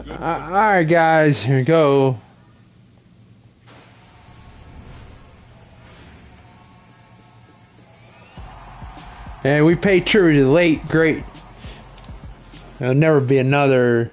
Alright guys, here we go. And we pay tribute to the late, great. There'll never be another.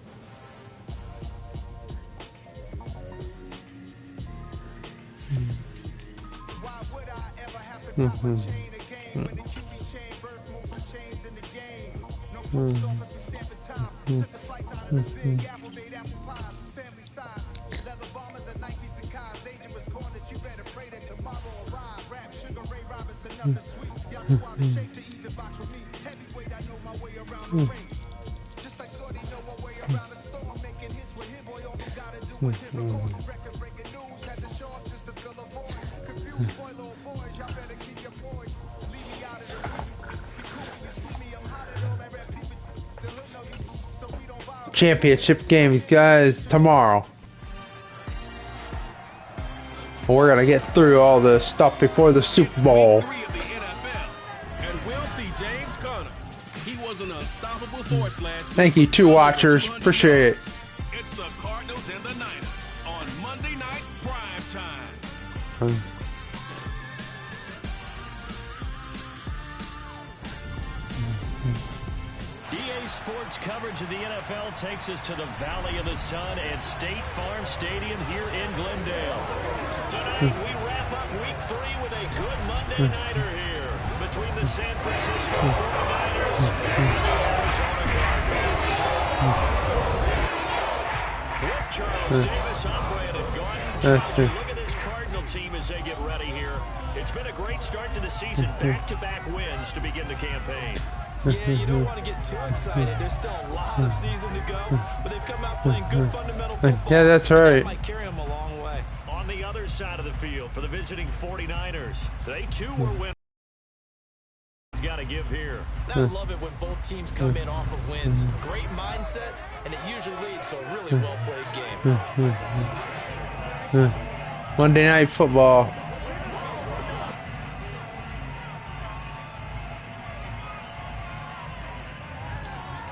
Championship game, guys, tomorrow. We're gonna get through all the stuff before the Super Bowl. Thank you, two watchers. Appreciate it. It's the Cardinals and the Niners on Monday Night Prime Time. EA Sports coverage of the NFL takes us to the Valley of the Sun at State Farm Stadium here in Glendale. Tonight we wrap up Week 3 with a good Monday nighter here between the San Francisco 49ers and the Arizona Cardinals. With Charles Davis, I'm Brandon Gordon. Charles, you look at this Cardinal team as they get ready here. It's been a great start to the season, back-to-back wins to begin the campaign. Yeah, you don't want to get too excited. There's still a lot of season to go, but they've come out playing good fundamental football. Yeah, that's right. That might carry them a long way. On the other side of the field for the visiting 49ers, they too were winners. Got to give here. I love it when both teams come in off of wins. Great mindsets, and it usually leads to a really well-played game. Monday Night Football.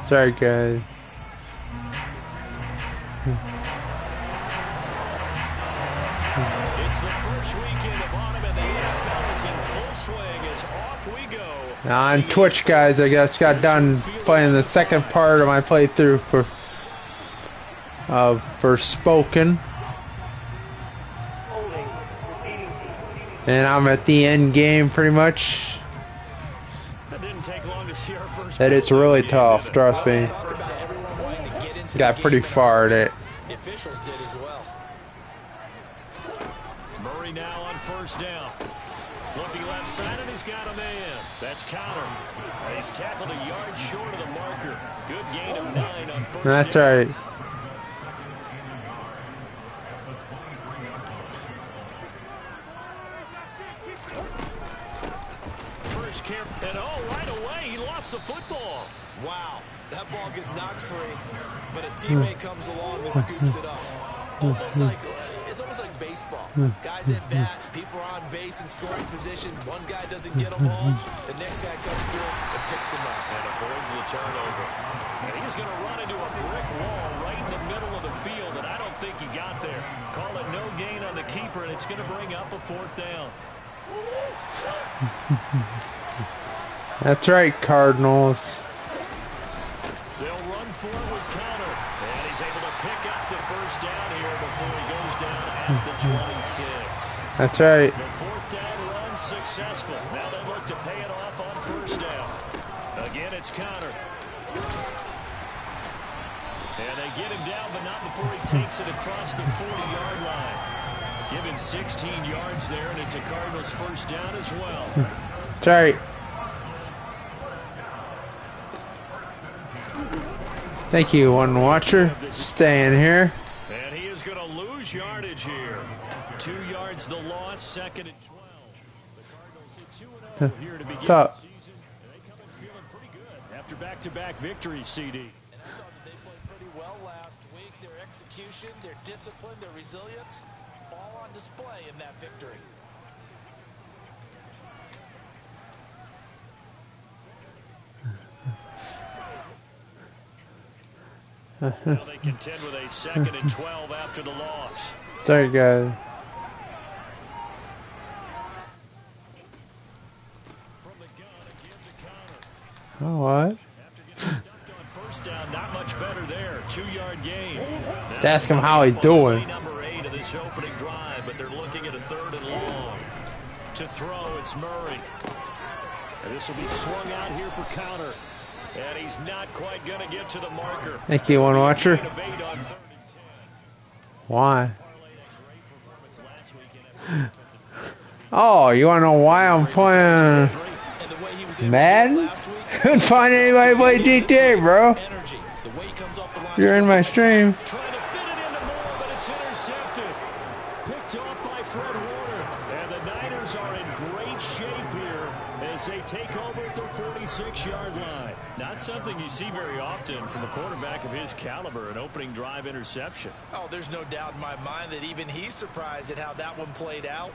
Sorry, guys. It's the first weekend of autumn, and the NFL is in full swing as off we go. On Twitch, guys, I just got done playing the second part of my playthrough for Spoken, and I'm at the end game pretty much. That it's really tough, trust me. Got pretty far at it. The officials did as well. Murray now on first down. Looking left side, and he's got a man. That's counter. He's tackled a yard short of the marker. Good gain of 9 on first down. That's right. First carry, and right away, he lost the football. Wow, that ball gets knocked free, but a teammate comes along and scoops it up. It's almost like baseball. Guys at bat, people are on base in scoring position. One guy doesn't get them all. The next guy comes through and picks him up and avoids the turnover. And he's going to run into a brick wall right in the middle of the field, and I don't think he got there. Call it no gain on the keeper, and it's going to bring up a fourth down. That's right, Cardinals. They'll run forward counter, and he's able to pick up the first down here before he goes down at the 26. That's right. The fourth down run successful. Now they look to pay it off on first down. Again, it's counter. And they get him down, but not before he takes it across the 40-yard line. Give him 16 yards there, and it's a Cardinals first down as well. That's right. Thank you, one watcher. Staying here. And he is going to lose yardage here. 2 yards the loss, second and 12. The Cardinals hit 2-0 here to begin the season. And they come in feeling pretty good after back-to-back victories, CD. And I thought that they played pretty well last week. Their execution, their discipline, their resilience, all on display in that victory. Now they contend with a 2nd and 12 after the loss. Sorry, guys. From the gun, again to counter. Oh, what? After getting stuffed on first down, not much better there. 2-yard gain. Ask him how he's doing. Number 8 of this opening drive, but they're looking at a 3rd and long. To throw, it's Murray. And this will be swung out here for counter. And he's not quite going to get to the marker. Thank you, one watcher. Why? Oh, you want to know why I'm playing Madden? Couldn't find anybody play GTA, bro. You're in my stream. Trying to fit it into Moore, but it's intercepted. Picked off by Fred Warner. And the Niners are in great shape here as they take over at their 46-yard line. Not something you see very often from a quarterback of his caliber, an opening drive interception. Oh, there's no doubt in my mind that even he's surprised at how that one played out.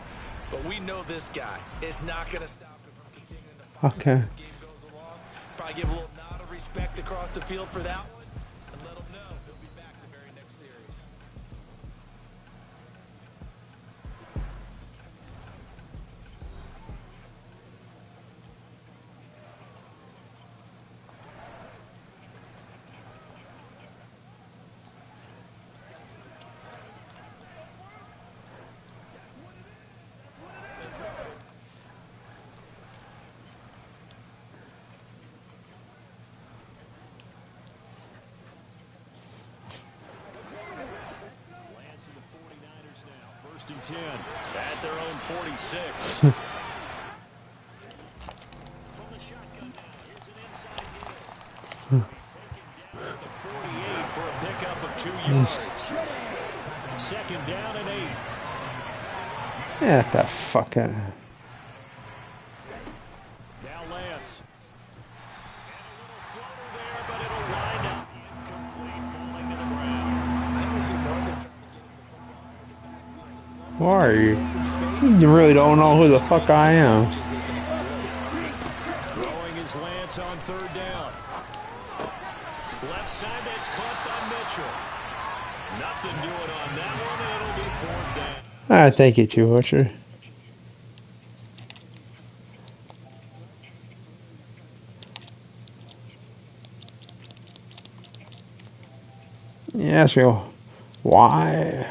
But we know this guy is not going to stop him from continuing to fight Okay. as this game goes along. Probably give a little nod of respect across the field for that one. And let him know he'll be back the very next series. Lance and the 49ers now, 1st and 10 at their own 46. From the shotgun now, here's an inside hill. Taken down at the 48 for a pickup of 2 yards. 2nd down and 8. Yeah, the fucking. Now Lance. And a little floater there, but it'll wind up incomplete, falling to the ground. I don't see more than trying to Who are you? get him in space. You really don't know who the fuck I am. As they can exploit. Throwing his Lance on 3rd down. Left side, that's caught by Mitchell. Nothing doing on that one, and it'll be 4th down. Alright, thank you, Two Watcher. Yeah, ask me why.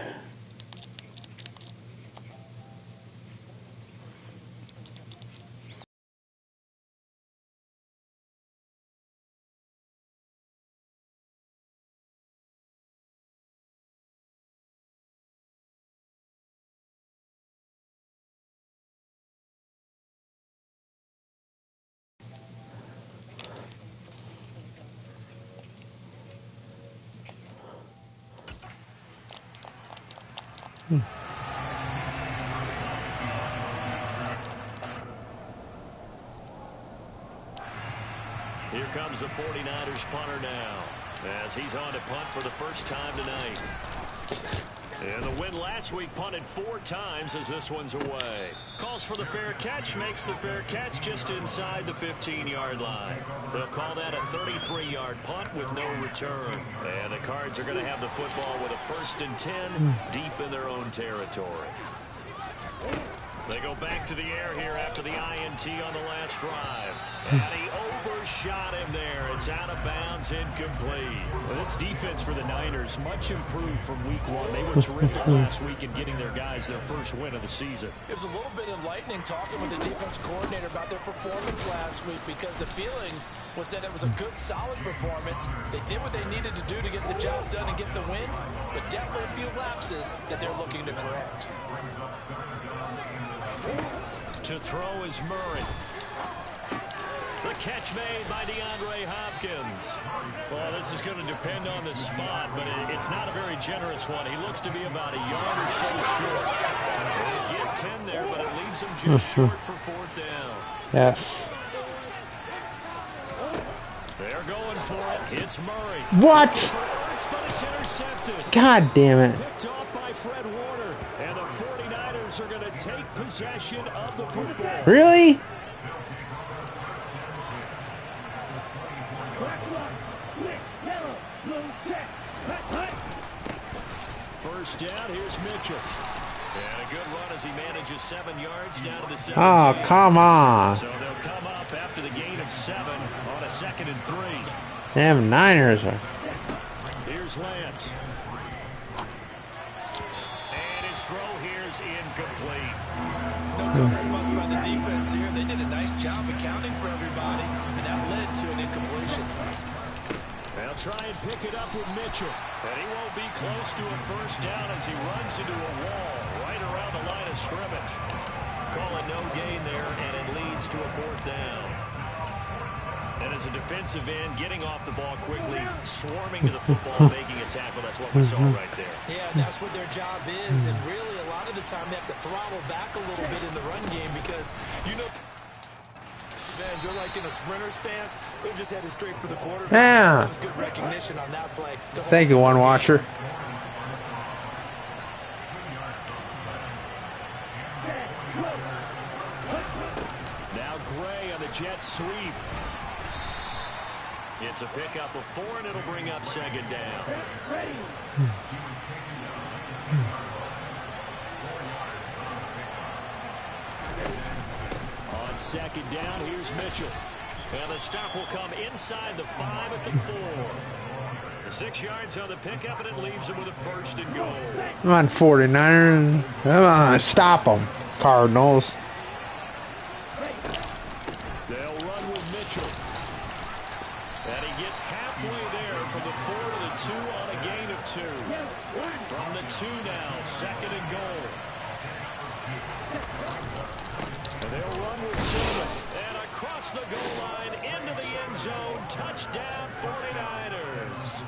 Here comes the 49ers punter now, as he's on to punt for the first time tonight. And the win last week punted 4 times as this one's away. Calls for the fair catch, makes the fair catch just inside the 15-yard line. They'll call that a 33-yard punt with no return. And the Cards are going to have the football with a 1st and 10 deep in their own territory. They go back to the air here after the INT on the last drive. And he overshot him there. It's out of bounds, incomplete. Well, this defense for the Niners, much improved from week 1. They were terrific last week in getting their guys their first win of the season. It was a little bit enlightening talking with the defense coordinator about their performance last week, because the feeling was that it was a good, solid performance. They did what they needed to do to get the job done and get the win, but definitely a few lapses that they're looking to correct. To throw is Murray. The catch made by DeAndre Hopkins. Well, this is going to depend on the spot, but it's not a very generous one. He looks to be about a yard or so short. They get 10 there, but it leaves him just short for 4th down. Yes. They're going for it. It's Murray. What? But it's intercepted. God damn it. Picked off by Fred Warner. And the 49ers are going to take possession of the football. Really? First down, here's Mitchell. And a good run as he manages 7 yards down to the 17. Oh, come on. So they'll come up after the gain of 7 on a 2nd and 3. Damn, Niners are. Here's Lance. And his throw here's incomplete. No coverage bust by the defense here. They did a nice job accounting for everybody, and that led to an incompletion. They'll try and pick it up with Mitchell. And he won't be close to a first down as he runs into a wall right around the line of scrimmage. Call it no gain there, and it leads to a 4th down. And as a defensive end, getting off the ball quickly, swarming to the football, making a tackle, that's what we saw right there. Yeah, that's what their job is, and really a lot of the time they have to throttle back a little bit in the run game because, you know, they're like in a sprinter stance. They're just headed straight for the quarterback. Yeah. That was good recognition on that play. Thank you, one watcher. Now Gray on the jet sweep. It's a pickup of 4, and it'll bring up 2nd down. On 2nd down, here's Mitchell. And the stop will come inside the 5 at the 4. 6 yards on the pickup, and it leaves him with a 1st and goal. Come on, 49ers. Come on, stop them, Cardinals. They'll run with Mitchell. And he gets halfway there from the 4 to the 2 on a gain of 2. From the 2 now, 2nd and goal. And they'll run with Sermon. And across the goal line, into the end zone. Touchdown, 49ers.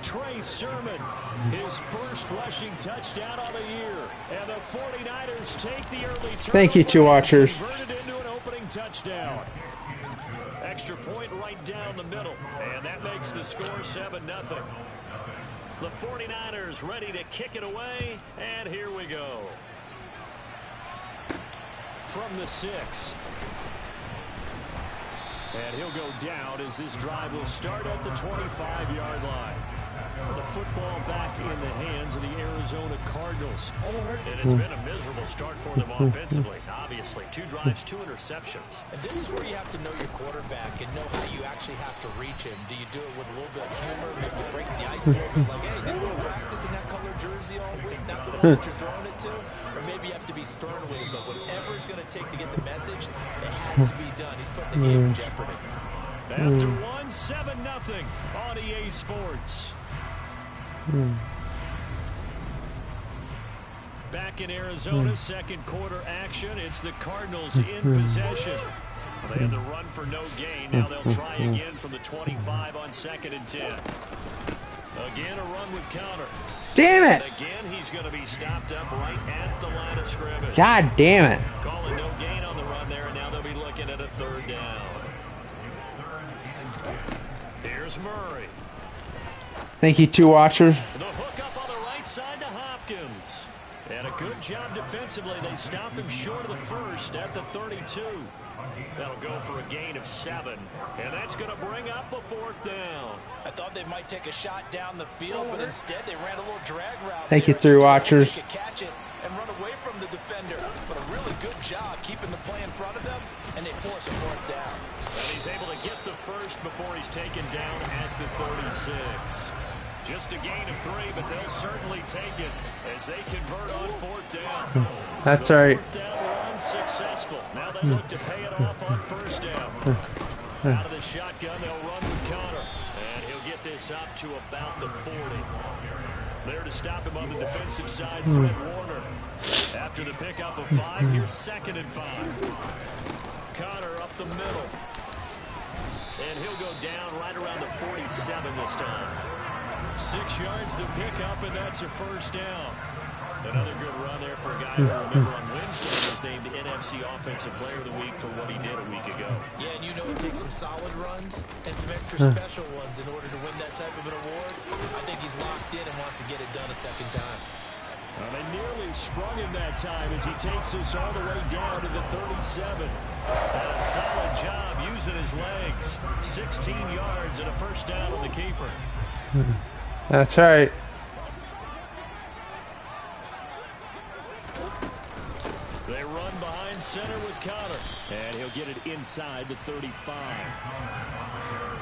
Trey Sermon, his first rushing touchdown on the year. And the 49ers take the early turn. Thank you, 2 watchers. Converted into an opening touchdown. Extra point right down the middle. And that makes the score 7-0. The 49ers ready to kick it away. And here we go. From the 6. And he'll go down as this drive will start at the 25-yard line. The football back in the hands of the Arizona Cardinals. And it's been a miserable start for them offensively, obviously. 2 drives, 2 interceptions. And this is where you have to know your quarterback and know how you actually have to reach him. Do you do it with a little bit of humor? Maybe you break the ice a little bit, like, hey, do you practice in that color jersey all week? Not the one that you're throwing it to? Or maybe you have to be stern with him, but whatever it's going to take to get the message, it has to be done. He's putting the game in jeopardy. After 1, 7-0 on EA Sports. Back in Arizona, 2nd quarter action. It's the Cardinals in possession. They had the run for no gain. Now they'll try again from the 25 on 2nd and 10. Again, a run with counter. Damn it! And again, he's going to be stopped up right at the line of scrimmage. God damn it! Calling no gain on the run there, and now they'll be looking at a 3rd down. Here's Murray. Thank you, 2 watchers. The hook up on the right side to Hopkins. And a good job defensively. They stopped him short of the 1st at the 32. That'll go for a gain of 7. And that's going to bring up a 4th down. I thought they might take a shot down the field, but instead they ran a little drag route. Thank you, 3 watchers. They could catch it and run away from the defender. But a really good job keeping the play in front of them, and they force a 4th down. And he's able to get the 1st before he's taken down at the 36. Just a gain of 3, but they'll certainly take it as they convert on 4th down. That's right. 4th down run successful. Now they look to pay it off on 1st down. Out of the shotgun, they'll run with Connor. And he'll get this up to about the 40. There to stop him on the defensive side, Fred Warner. After the pickup of 5, here's 2nd and 5. Connor up the middle. And he'll go down right around the 47 this time. 6 yards to pick up, and that's a 1st down. Another good run there for a guy who, remember, on Wednesday was named NFC Offensive Player of the Week for what he did a week ago. Yeah, and you know it takes some solid runs and some extra special ones in order to win that type of an award. I think he's locked in and wants to get it done a 2nd time. Well, they nearly sprung him that time as he takes us all the way down to the 37. And a solid job using his legs. 16 yards and a 1st down on the keeper. That's right. They run behind center with Connor. And he'll get it inside the 35.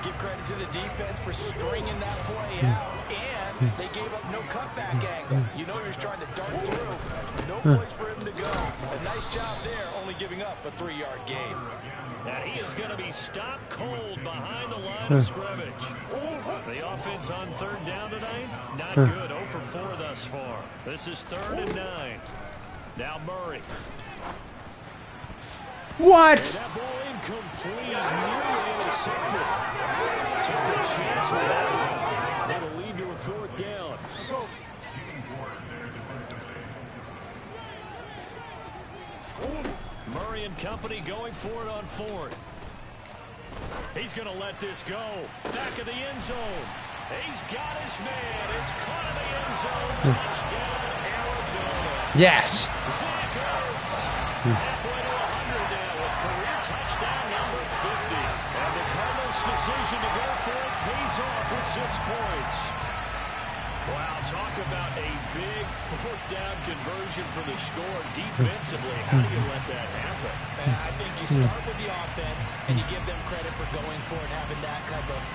Give credit to the defense for stringing that play out. And they gave up no cutback angle. You know you're trying to dart through. No place for him to go. A nice job there, only giving up a 3-yard gain. And he is going to be stopped cold behind the line of scrimmage. The offense on third down tonight, not good. 0 for 4 thus far. This is 3rd and 9. Now Murray. What? And that ball incomplete. Nearly intercepted. Took a chance with that one. That'll lead to a 4th down. Murray and company going for it on 4th. He's going to let this go. Back of the end zone. He's got his man. It's caught in the end zone. Touchdown, Arizona. Yes. Zach Ertz. Halfway to 100 now with career touchdown number 50. And the Cardinals' decision to go for it pays off with 6 points. Wow, talk about a big 4th down conversion for the score. Defensively, how do you let that happen? And I think you start with the offense, and you give them credit for going for it, having that kind of,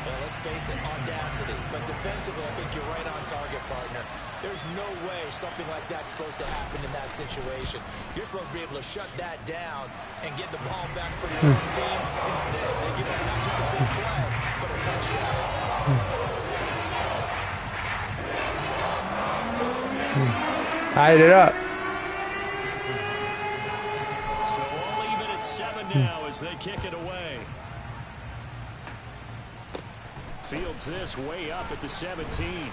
well, let's face it, audacity. But defensively, I think you're right on target, partner. There's no way something like that's supposed to happen in that situation. You're supposed to be able to shut that down and get the ball back for your own team. Instead, they give up not just a big play, but a touchdown. Tied it up. So all even at 7 now as they kick it away. Fields this way up at the 17.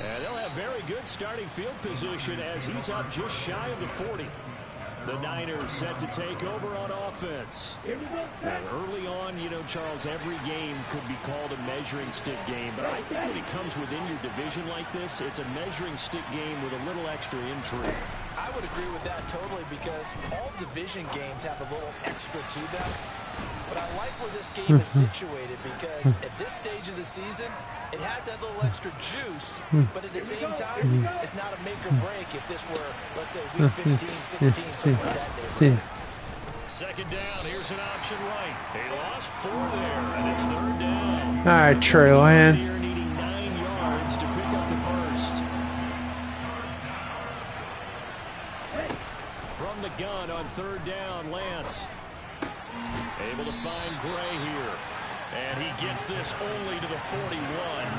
And they'll have very good starting field position as he's up just shy of the 40. The Niners set to take over on offense. And early on, you know, Charles, every game could be called a measuring stick game. But I think when it comes within your division like this, it's a measuring stick game with a little extra intrigue. I would agree with that totally because all division games have a little extra to them. But I like where this game is situated because at this stage of the season, it has that little extra juice, but at the same time, it's not a make or break if this were, let's say, week 15, 16, something like that neighborhood. 2nd down, here's an option right. They lost 4 there, and it's 3rd down. All right, Trey Lance. They're needing 9 yards to pick up the first. From the gun on 3rd down, Lance. Able to find Gray here. And he gets this only to the 41.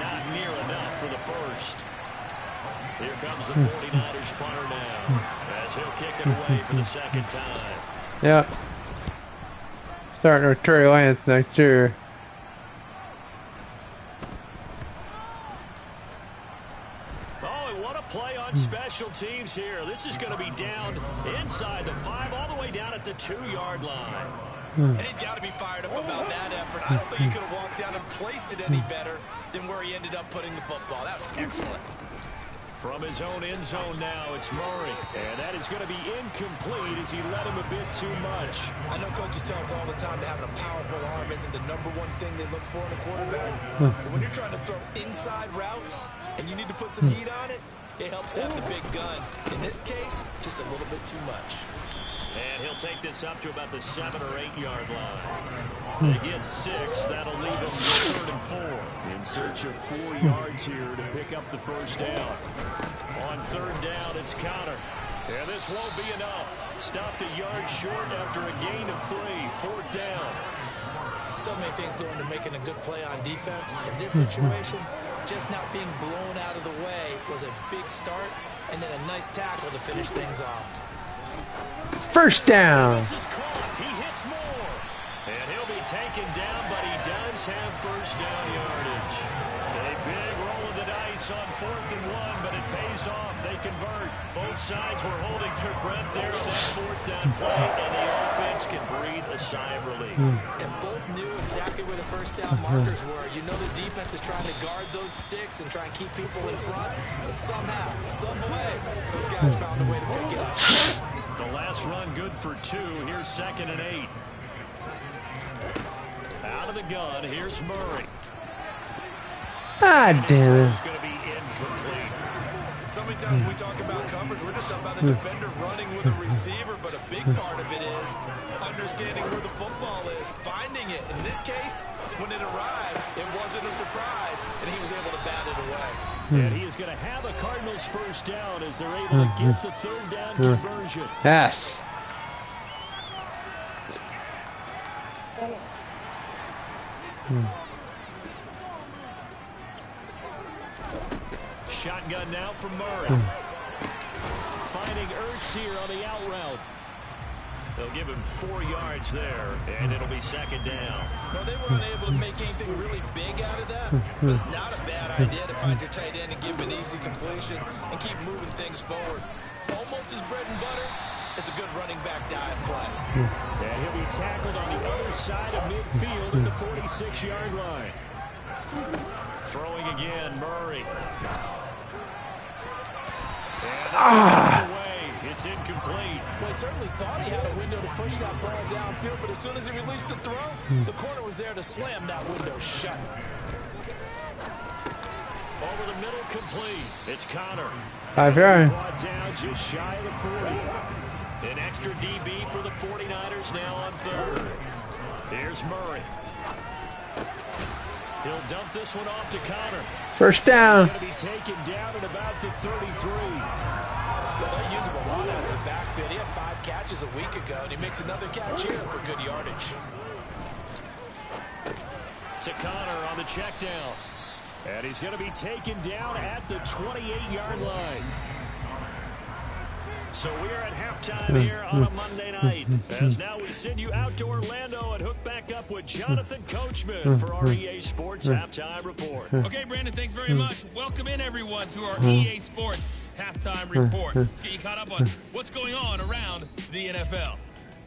Not near enough for the first. Here comes the 49ers punter now. As he'll kick it away for the 2nd time. Yep. Starting with Trey Lance next year. Oh, and what a play on special teams here. This is going to be down inside the 5, all the way down at the 2-yard line. And he's got to be fired up about that effort. I don't think he could have walked down and placed it any better than where he ended up putting the football. That was excellent. From his own end zone now, it's Murray. And that is going to be incomplete as he let him a bit too much. I know coaches tell us all the time that having a powerful arm isn't the #1 thing they look for in a quarterback. But when you're trying to throw inside routes and you need to put some heat on it, it helps have the big gun. In this case, just a little bit too much. And he'll take this up to about the 7 or 8 yard line. They get 6. That'll leave him with 3rd and 4. In search of 4 yards here to pick up the first down. On 3rd down, it's Connor. And this won't be enough. Stopped a yard short after a gain of 3. 4th down. So many things go into making a good play on defense. In this situation, just not being blown out of the way was a big start, and then a nice tackle to finish things off. First down. This is caught. He hits more. And he'll be taken down, but he does have first down yardage. A big roll of the dice on 4th and 1, but it pays off. They convert. Both sides were holding their breath there on that 4th down play, and the offense can breathe a sigh of relief. And both knew exactly where the first down markers were. You know the defense is trying to guard those sticks and try and keep people in front, but somehow, some way, those guys found a way to pick it up. The last run good for 2. Here's 2nd and 8. Out of the gun, here's Murray. Ah, damn it. So many times when we talk about coverage, we're just talking about a defender running with a receiver, but a big part of it is understanding where the football is, finding it. In this case, when it arrived, it wasn't a surprise, and he was able to bat it away. And he is going to have a Cardinals first down as they're able to get the third down conversion. Yes. Shotgun now from Murray. Finding Ertz here on the out route. They'll give him 4 yards there, and it'll be second down. Well, they were unable to make anything really big out of that. But it's not a bad idea to find your tight end and give him an easy completion and keep moving things forward. Almost his bread and butter is a good running back dive play. And he'll be tackled on the other side of midfield at the 46-yard line. Throwing again, Murray. And away. It's incomplete. Well, he certainly thought he had a window to push that ball downfield, but as soon as he released the throw, the corner was there to slam that window shut. Over the middle, complete. It's Connor. I've heard. Brought down just shy of the 40. An extra DB for the 49ers now on third. There's Murray. He'll dump this one off to Connor. First down. He's going to be taken down at about the 33. Well, they use him a lot out of the backfield. He had 5 catches a week ago, and he makes another catch here for good yardage. To Connor on the check down. And he's going to be taken down at the 28-yard line. So we are at halftime here on a Monday night. As now we send you out to Orlando and hook back up with Jonathan Coachman for our EA Sports Halftime Report. Okay, Brandon, thanks very much. Welcome in, everyone, to our EA Sports Halftime Report. Let's get you caught up on what's going on around the NFL.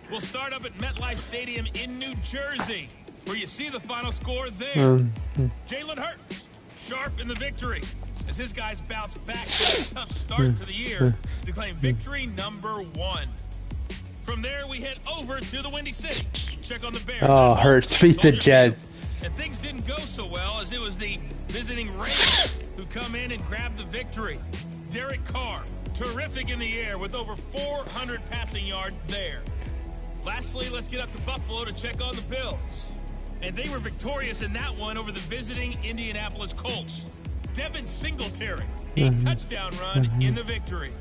We'll start up at MetLife Stadium in New Jersey, where you see the final score there. Jalen Hurts, sharp in the victory, as his guys bounce back from a tough start to the year to claim victory number 1. From there, we head over to the Windy City. Check on the Bears. Oh, Hurts beat the Jets. And things didn't go so well, as it was the visiting Raiders who come in and grab the victory. Derek Carr, terrific in the air with over 400 passing yards there. Lastly, let's get up to Buffalo to check on the Bills. And they were victorious in that one over the visiting Indianapolis Colts. Devin Singletary, a touchdown run in the victory.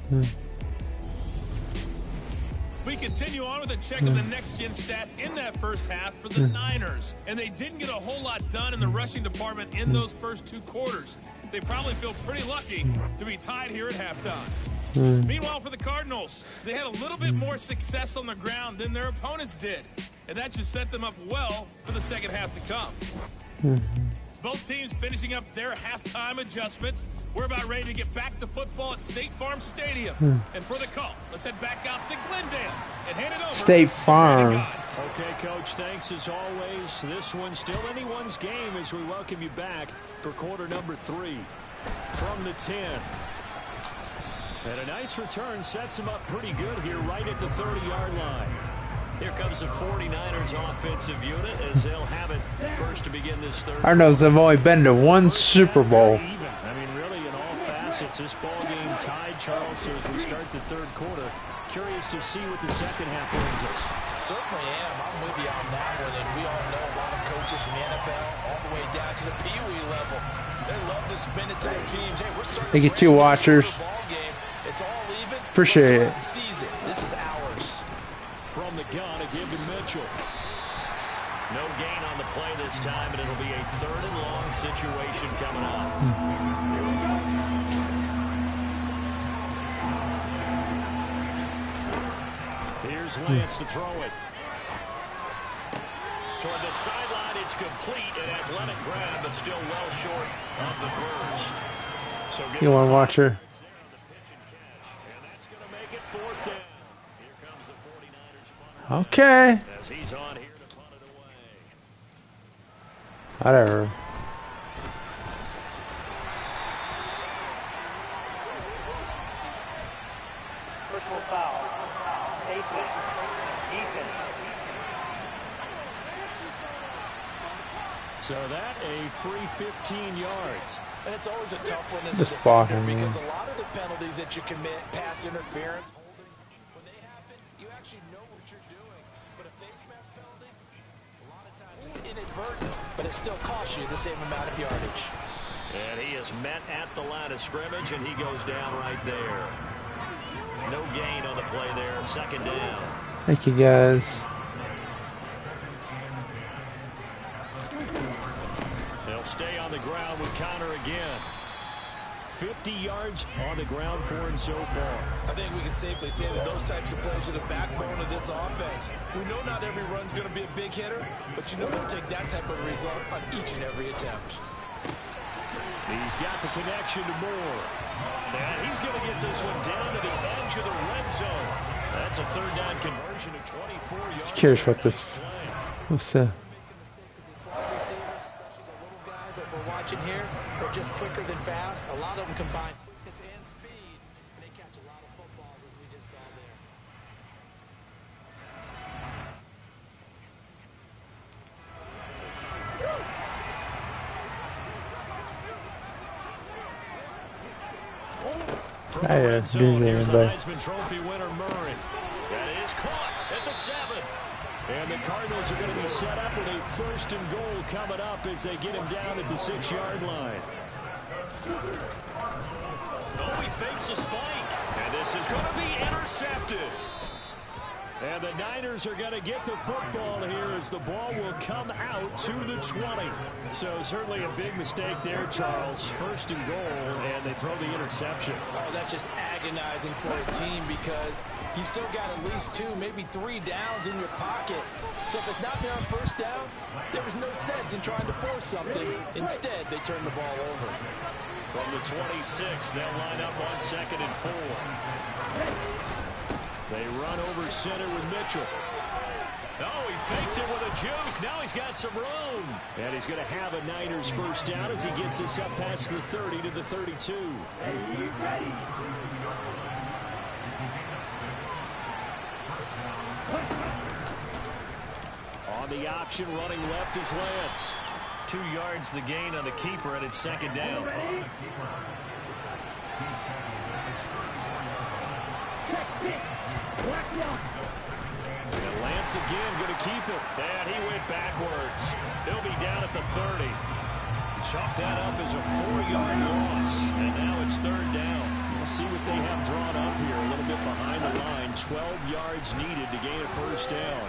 We continue on with a check of the next-gen stats in that first half for the Niners. And they didn't get a whole lot done in the rushing department in those first 2 quarters. They probably feel pretty lucky to be tied here at halftime. Meanwhile, for the Cardinals, they had a little bit more success on the ground than their opponents did. And that just set them up well for the second half to come. Both teams finishing up their halftime adjustments. We're about ready to get back to football at State Farm Stadium. And for the call, let's head back out to Glendale and hand it over. State Farm. Okay, Coach, thanks as always. This one's still anyone's game as we welcome you back for quarter number 3 from the 10. And a nice return sets him up pretty good here right at the 30-yard line. Here comes the 49ers offensive unit as they'll have it first to begin this third. Cardinals have only been to 1 Super Bowl. I mean, really, in all facets, this ball game tied, Charles. So as we start the third quarter, curious to see what the second half brings us. Certainly am. I'm with you on that one. And we all know a lot of coaches from the NFL all the way down to the Pee Wee level. They love to spin it to their teams. Hey, we're starting They get 2 watchers. ball game. It's all even. Appreciate it. Season. This is ours. From the gun, a give to Mitchell. No gain on the play this time, and it'll be a 3rd and long situation coming up. Here's Lance to throw it. Toward the sideline, it's complete. An athletic grab, but still well short of the first. So You want to watch her? And that's going to make it 4th down. Here comes the 49ers punter. Okay. As he's on here to punt it away. Whatever. Personal foul. Baseman. Ethan. So that a free 15 yards. And it's always a tough one as a Just defender blocking, because a lot of the penalties that you commit, pass interference, holding, when they happen, you actually know what you're doing. But a face mask penalty, a lot of times it's inadvertent, but it still costs you the same amount of yardage. And he is met at the line of scrimmage, and he goes down right there. No gain on the play there, second down. Thank you, guys. They'll stay on the ground with Connor again. 50 yards on the ground for him so far. I think we can safely say that those types of plays are the backbone of this offense. We know not every run's going to be a big hitter, but you know they'll take that type of result on each and every attempt. He's got the connection to Moore. And he's going to get this one down to the edge of the red zone. That's a third down conversion of 24 yards. Curious what this. What's That we're watching here, they're just quicker than fast. A lot of them combine quickness and speed, and they catch a lot of footballs, as we just saw From the red zone, here's the Heisman Trophy winner Murray. That is caught at the 7. And the Cardinals are going to be set up with a 1st and goal coming up as they get him down at the 6-yard line. Oh, he fakes a spike. And this is going to be intercepted. And the Niners are going to get the football here as the ball will come out to the 20. So certainly a big mistake there, Charles. 1st and goal, and they throw the interception. Oh, that's just agonizing for a team because you've still got at least 2, maybe 3 downs in your pocket. So if it's not there on 1st down, there was no sense in trying to force something. Instead, they turn the ball over. From the 26, they'll line up on 2nd and 4. They run over center with Mitchell. Oh, he faked it with a juke. Now he's got some room. And he's going to have a Niners 1st down as he gets us up past the 30 to the 32. On the option, running left is Lance. 2 yards the gain on the keeper, and it's 2nd down. And Lance again going to keep it. And he went backwards. He'll be down at the 30. Chalk that up as a 4-yard loss. And now it's 3rd down. We'll see what they have drawn up here. A little bit behind the line. 12 yards needed to gain a 1st down.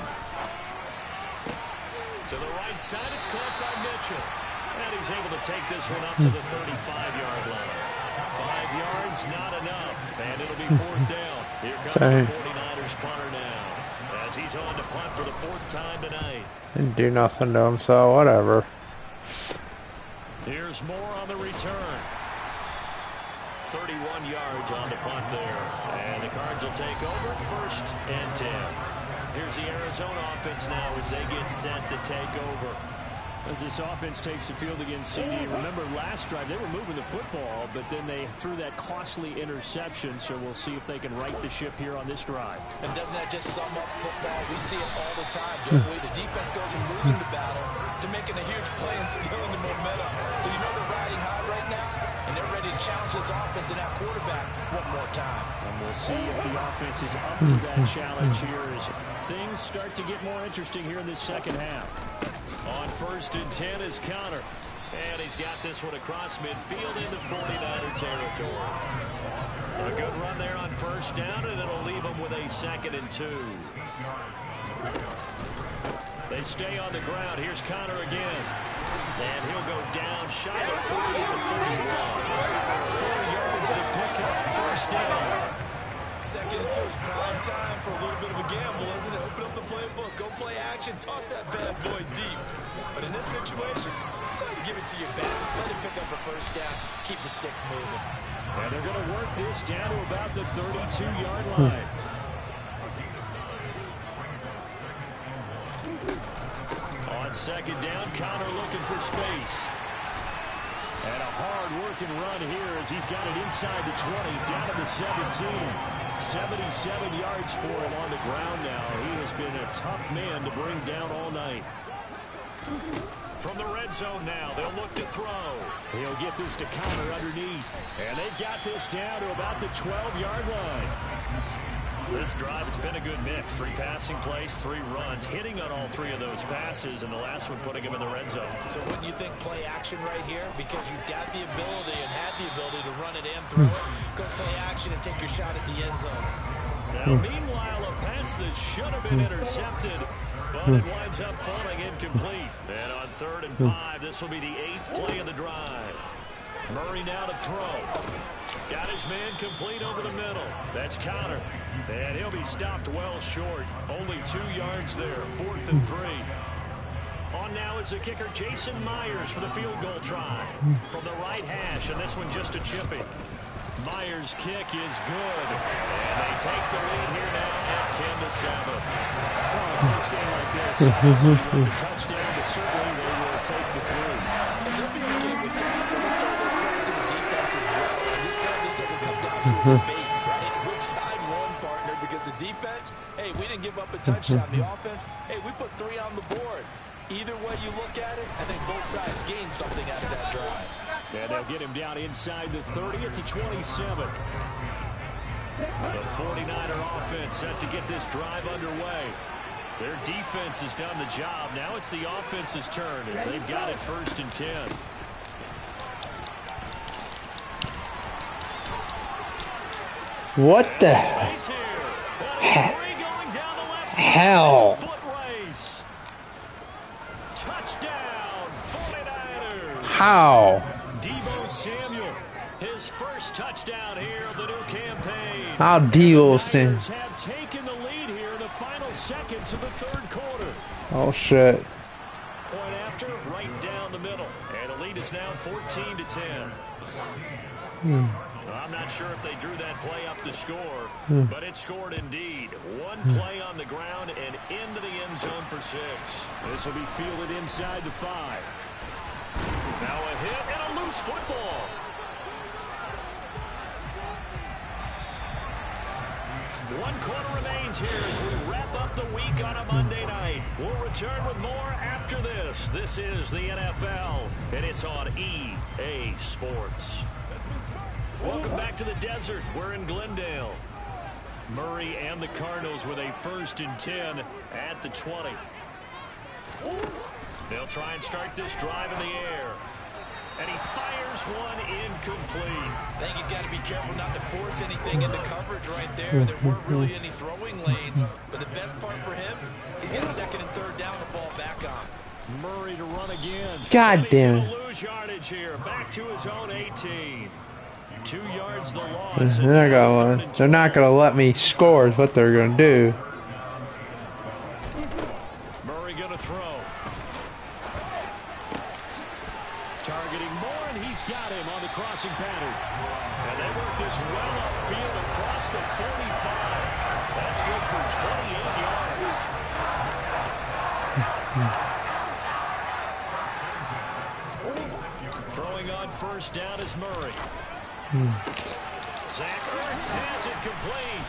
To the right side, it's caught by Mitchell. And he's able to take this one up to the 35-yard line. 5 yards, not enough. And it'll be 4th down. Here comes the 49ers punter now. As he's on to punt for the 4th time tonight. Didn't do nothing to him, so whatever. Here's Moore on the return. 31 yards on the punt there. And the Cards will take over 1st and 10. Here's the Arizona offense now as they get set to take over. As this offense takes the field against CD, remember last drive they were moving the football, but then they threw that costly interception, so we'll see if they can right the ship here on this drive. And doesn't that just sum up football? We see it all the time, don't we? The defense goes from losing the battle to making a huge play and stealing the momentum. So you know they're riding high right now, and they're ready to challenge this offense and that quarterback one more time. And we'll see if the offense is up for that challenge here as things start to get more interesting here in this 2nd half. On 1st and 10 is Connor. And he's got this one across midfield into 49er territory. A good run there on 1st down, and it'll leave him with a 2nd and 2. They stay on the ground. Here's Connor again. And he'll go down shy of 40 to the 31. 4 yards to pick up 1st down. 2nd and 2 is prime time for a little bit of a gamble, isn't it? Open up the playbook, go play action, toss that bad boy deep. But in this situation, go ahead and give it to your back. Let him pick up a 1st down, keep the sticks moving. And they're going to work this down to about the 32-yard line. On 2nd down, Connor looking for space. And a hard-working run here as he's got it inside the 20, down to the 17. 77 yards for him on the ground now. He has been a tough man to bring down all night. From the red zone now, they'll look to throw. He'll get this to counter underneath. And they've got this down to about the 12-yard line. This drive, it's been a good mix. 3 passing plays, 3 runs, hitting on all 3 of those passes, and the last one putting him in the red zone. So wouldn't you think play action right here? Because you've got the ability and had the ability to run it and throw it. Go play action and take your shot at the end zone. Now, meanwhile, a pass that should have been intercepted, but it winds up falling incomplete. And on 3rd and 5, this will be the 8th play of the drive. Murray now to throw. Got his man complete over the middle. That's Connor. And he'll be stopped well short. Only 2 yards there. 4th and 3. On now is the kicker, Jason Myers, for the field goal try. From the right hash, and this one just a chippy. Myers' kick is good. And they take the lead here now at 10-7. Well, a close game like this, the touchdown, but certainly they will take the 3. And they'll be okay with that. We'll start with credit to the defense as well. And just glad this doesn't come down to a debate, right? Which side won, partner? Because the defense, hey, we didn't give up a touchdown. The offense, hey, we put 3 on the board. Either way you look at it, I think both sides gained something out of that drive. And they'll get him down inside the 30 at the 27. The 49er offense set to get this drive underway. Their defense has done the job. Now it's the offense's turn as they've got it 1st and 10. What the hell? Touchdown, 49ers. How? Deebo Samuel, his first touchdown here of the new campaign. How Deebo Samuel have taken the lead here in the final seconds of the 3rd quarter. Oh shit. Point after, right down the middle. And the lead is now 14-10. I'm not sure if they drew that play up to score, but it scored indeed. 1 play on the ground and into the end zone for 6. This will be fielded inside the 5. Now a hit and a loose football. One quarter remains here as we wrap up the week on a Monday night. We'll return with more after this. This is the NFL, and it's on EA Sports. Welcome back to the desert. We're in Glendale. Murray and the Cardinals with a 1st and 10 at the 20. They'll try and start this drive in the air. And he fires one incomplete. I think he's got to be careful not to force anything into coverage right there. There weren't really any throwing lanes. But the best part for him, he's got 2nd and 3rd down to fall back on. Murray to run again. God damn it. He's gonna lose yardage here. Back to his own 18. 2 yards the loss. They're not gonna let me score is what they're gonna do. Murray gonna throw. Targeting Moore, and he's got him on the crossing pattern. And they work this well upfield across the 45. That's good for 28 yards. Throwing on 1st down is Murray. Zach Ertz has it complete.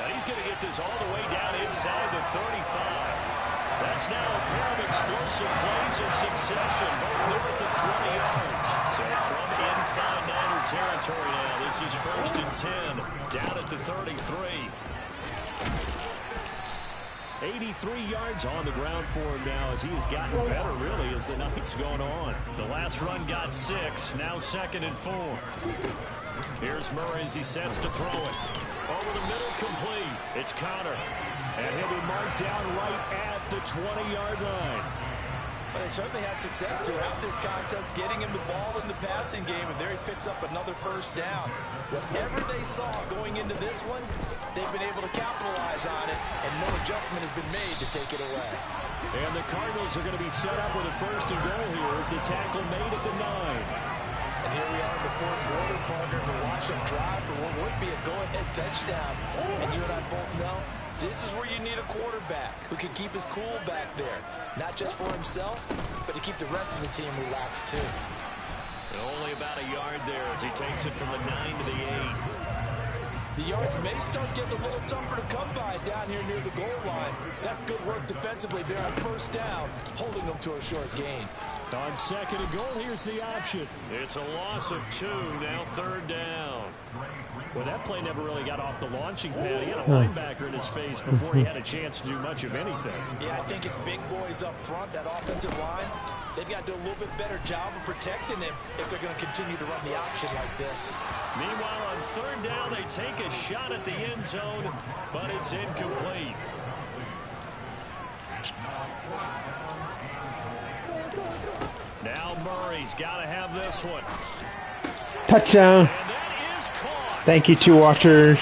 And he's going to get this all the way down inside the 35. That's now a pair of explosive plays in succession, both north of 20 yards. So from inside Niner territory now, this is 1st and 10, down at the 33. 83 yards on the ground for him now as he has gotten better, really, as the night's going on. The last run got 6, now 2nd and 4. Here's Murray as he sets to throw it. Over the middle, complete. It's Connor. And he'll be marked down right at the 20-yard line. But they certainly had success throughout this contest, getting him the ball in the passing game, and there he picks up another 1st down. Whatever they saw going into this one, they've been able to capitalize on it, and no adjustment has been made to take it away. And the Cardinals are going to be set up with a 1st and goal here as the tackle made at the 9. And here we are in the 4th quarter, partner, to watch them drive for what would be a go-ahead touchdown. And you and I both know this is where you need a quarterback who can keep his cool back there. Not just for himself, but to keep the rest of the team relaxed too. And only about a yard there as he takes it from the 9 to the 8. The yards may start getting a little tougher to come by down here near the goal line. That's good work defensively there on first down, holding them to a short gain. On second and goal, here's the option. It's a loss of 2, now third down. Well, that play never really got off the launching pad. He had a linebacker in his face before he had a chance to do much of anything. Yeah, I think it's big boys up front, that offensive line. They've got to do a little bit better job of protecting him if they're going to continue to run the option like this. Meanwhile, on third down, they take a shot at the end zone, but it's incomplete. Now Murray's got to have this one. Touchdown. And that is caught. Thank you, 2 watchers.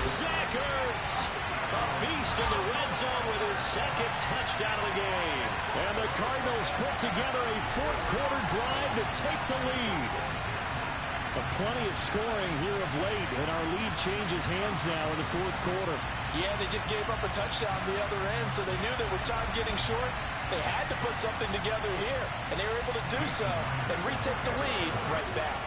Zach Ertz, a beast in the red zone with his second touchdown of the game. And the Cardinals put together a fourth-quarter drive to take the lead. Plenty of scoring here of late, and our lead changes hands now in the fourth quarter. Yeah, they just gave up a touchdown on the other end, so they knew that with time getting short, they had to put something together here, and they were able to do so and retake the lead right back.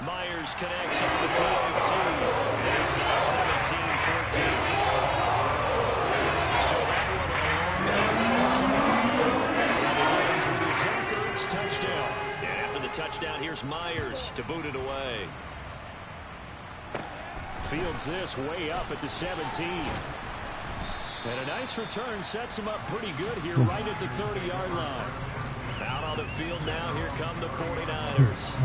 Myers connects on the PAT, and it's now 17-14. So that one touchdown. And after the touchdown, here's Myers to boot it away. Fields this way up at the 17. And a nice return sets him up pretty good here right at the 30-yard line. Out on the field now, here come the 49ers.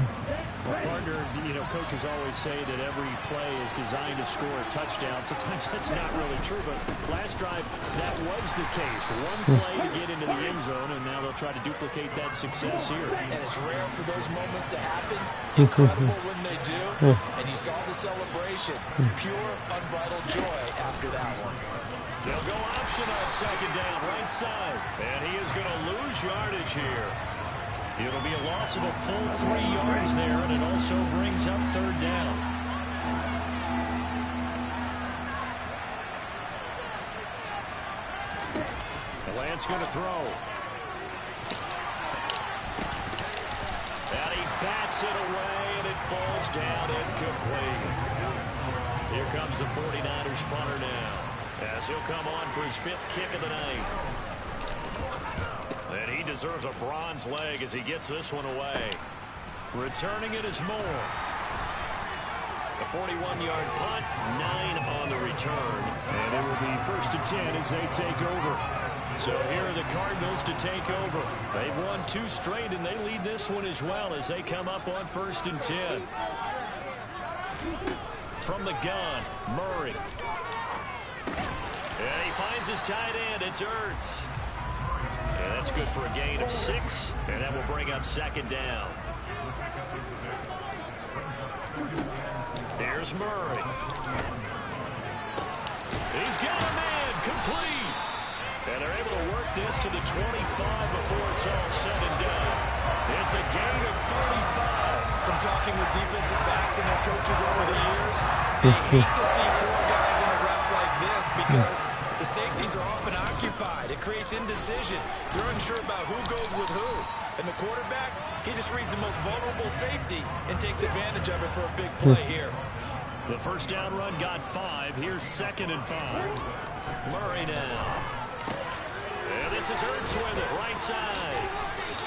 Well, partner, you know, coaches always say that every play is designed to score a touchdown. Sometimes that's not really true, but last drive, that was the case. One play to get into the end zone, and now they'll try to duplicate that success here. And it's rare for those moments to happen. Incredible when they do. And you saw the celebration. Pure, unbridled joy after that one. They'll go option on second down, right side. And he is going to lose yardage here. It'll be a loss of a full 3 yards there, and it also brings up third down. The Lance going to throw. And he bats it away, and it falls down incomplete. Here comes the 49ers punter now, as he'll come on for his 5th kick of the night. And he deserves a bronze leg as he gets this one away. Returning it is Moore. A 41-yard punt, 9 on the return. And it will be 1st and 10 as they take over. So here are the Cardinals to take over. They've won 2 straight, and they lead this one as well as they come up on 1st and 10. From the gun, Murray. And he finds his tight end. It's Ertz. And that's good for a gain of 6, and that will bring up second down. Here's Murray. He's got a man, complete. And they're able to work this to the 25 before it's all said and done. It's a gain of 35. From talking with defensive backs and their coaches over the years, they hate to see 4 guys in a route like this because the safeties are often occupied. It creates indecision. They're unsure about who goes with who. And the quarterback, he just reads the most vulnerable safety and takes advantage of it for a big play here. The first down run got 5. Here's 2nd and 5. Murray now. And this is Ertz with it, right side.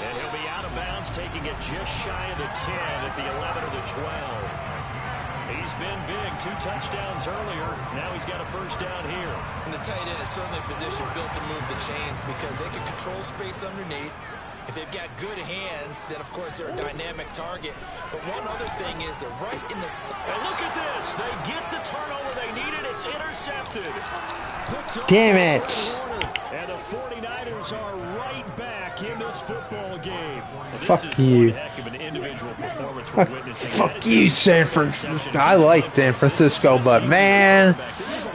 And he'll be out of bounds, taking it just shy of the 10 at the 11 or the 12. He's been big, 2 touchdowns earlier. Now he's got a first down here. And the tight end is certainly a position built to move the chains because they can control space underneath. If they've got good hands, then, of course, they're a dynamic target. But one other thing is they're right in the... And look at this. They get the turnover they needed. It's intercepted. Damn it. And the 49ers are right back in this football game. Fuck you. Heck of an individual performance we're witnessing. Fuck you, San Francisco. I like San Francisco, but man,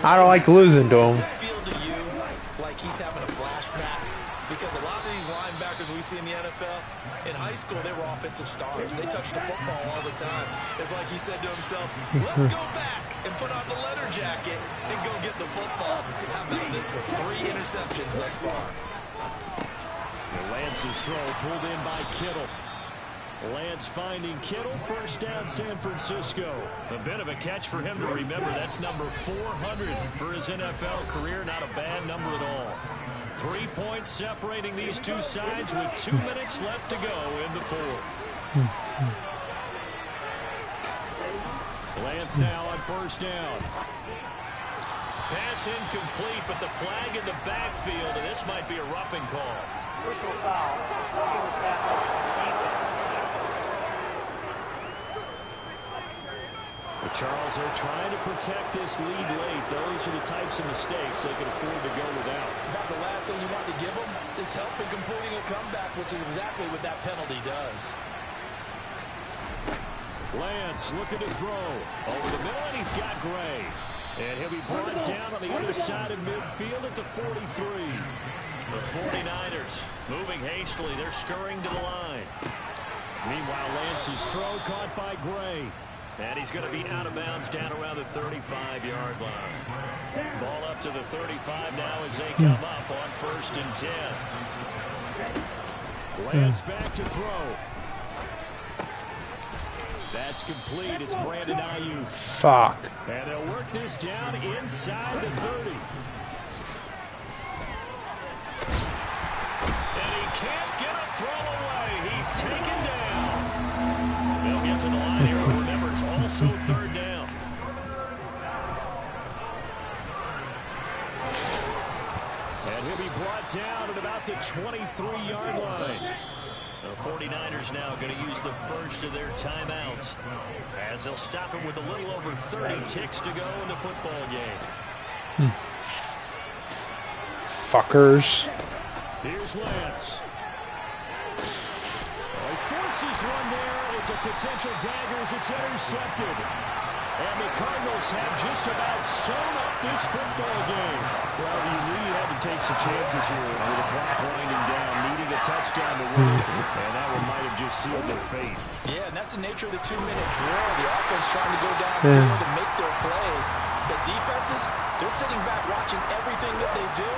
I don't like losing to them. Does this feel to you like he's having a flashback? Because a lot of these linebackers we see in the NFL, in high school, they were offensive stars. They touched the football all the time. It's like he said to himself, let's go back and put on the leather jacket and go get the football. How about this one? 3 interceptions thus far. Lance's throw pulled in by Kittle. Lance finding Kittle, first down San Francisco. A bit of a catch for him to remember. That's number 400 for his NFL career. Not a bad number at all. 3 points separating these two sides with 2 minutes left to go in the fourth. Lance now on first down. Pass incomplete, but the flag in the backfield, and this might be a roughing call. Personal foul. Offensive tackle. The Charles are trying to protect this lead late. Those are the types of mistakes they can afford to go without. About the last thing you want to give them is help in completing a comeback, which is exactly what that penalty does. Lance looking to throw. Over the middle, and he's got Gray. And he'll be brought down on the other side of midfield at the 43. The 49ers moving hastily. They're scurrying to the line. Meanwhile, Lance's throw caught by Gray. And he's going to be out of bounds down around the 35-yard line. Ball up to the 35 now as they come up on 1st and 10. Lance back to throw. That's complete. It's Brandon Ayuk. Fuck. And they'll work this down inside the 30. And he can't get a throw away. He's taken down. They'll get to the line here. Remember, it's also 3rd down. And he'll be brought down at about the 23-yard line. The 49ers now going to use the first of their timeouts as they'll stop it with a little over 30 ticks to go in the football game. Fuckers. Here's Lance. He forces one there. It's a potential dagger as it's intercepted. And the Cardinals have just about sewn up this football game. Well, you really had to take some chances here with the clock winding down, needing a touchdown to win it. And that one might have just sealed their fate. Yeah, and that's the nature of the 2-minute drill. The offense trying to go downfield and make their plays. But defenses, they're sitting back watching everything that they do,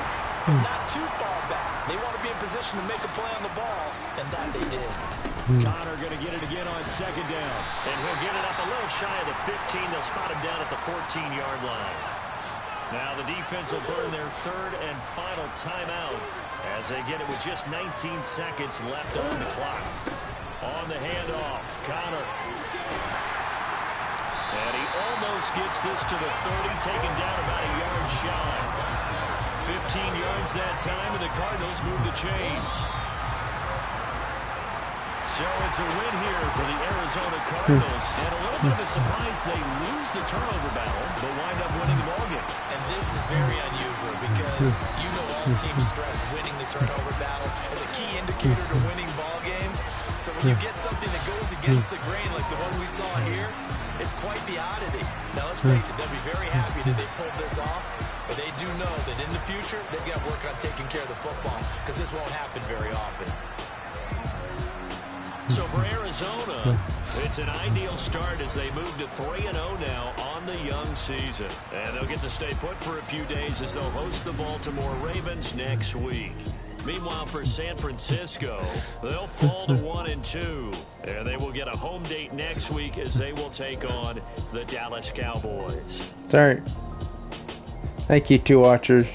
but not too far back. They want to be in position to make a play on the ball, and that they did. Connor going to get it again on 2nd down. And he'll get it up a little shy of the 15. They'll spot him down at the 14-yard line. Now the defense will burn their 3rd and final timeout as they get it with just 19 seconds left on the clock. On the handoff, Connor. And he almost gets this to the 30, taken down about a yard shy. 15 yards that time, and the Cardinals move the chains. So it's a win here for the Arizona Cardinals, and a little bit of a surprise they lose the turnover battle, but wind up winning the ballgame. And this is very unusual because you know all teams stress winning the turnover battle as a key indicator to winning ball games. So when you get something that goes against the grain like the one we saw here, it's quite the oddity. Now let's face it, they'll be very happy that they pulled this off, but they do know that in the future they've got to work on taking care of the football because this won't happen very often. So for Arizona, it's an ideal start as they move to 3-0 now on the young season. And they'll get to stay put for a few days as they'll host the Baltimore Ravens next week. Meanwhile, for San Francisco, they'll fall to 1-2. And they will get a home date next week as they will take on the Dallas Cowboys. Sorry. Thank you, 2 watchers.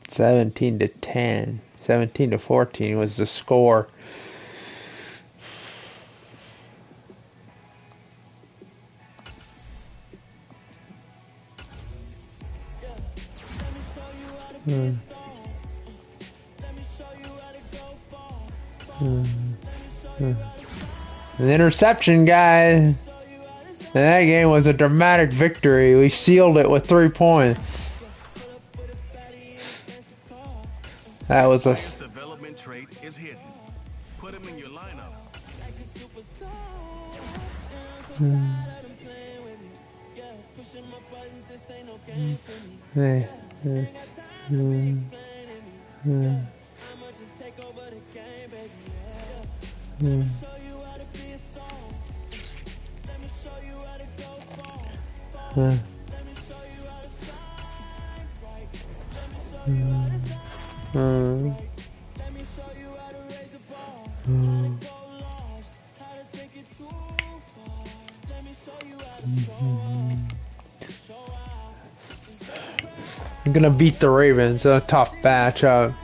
17-10. 17-14 was the score. An interception, guys. And that game was a dramatic victory. We sealed it with 3 points. That was a development trait is hidden. Put him in your lineup. Let me show you how to raise a ball. I'm gonna beat the Ravens. A tough matchup.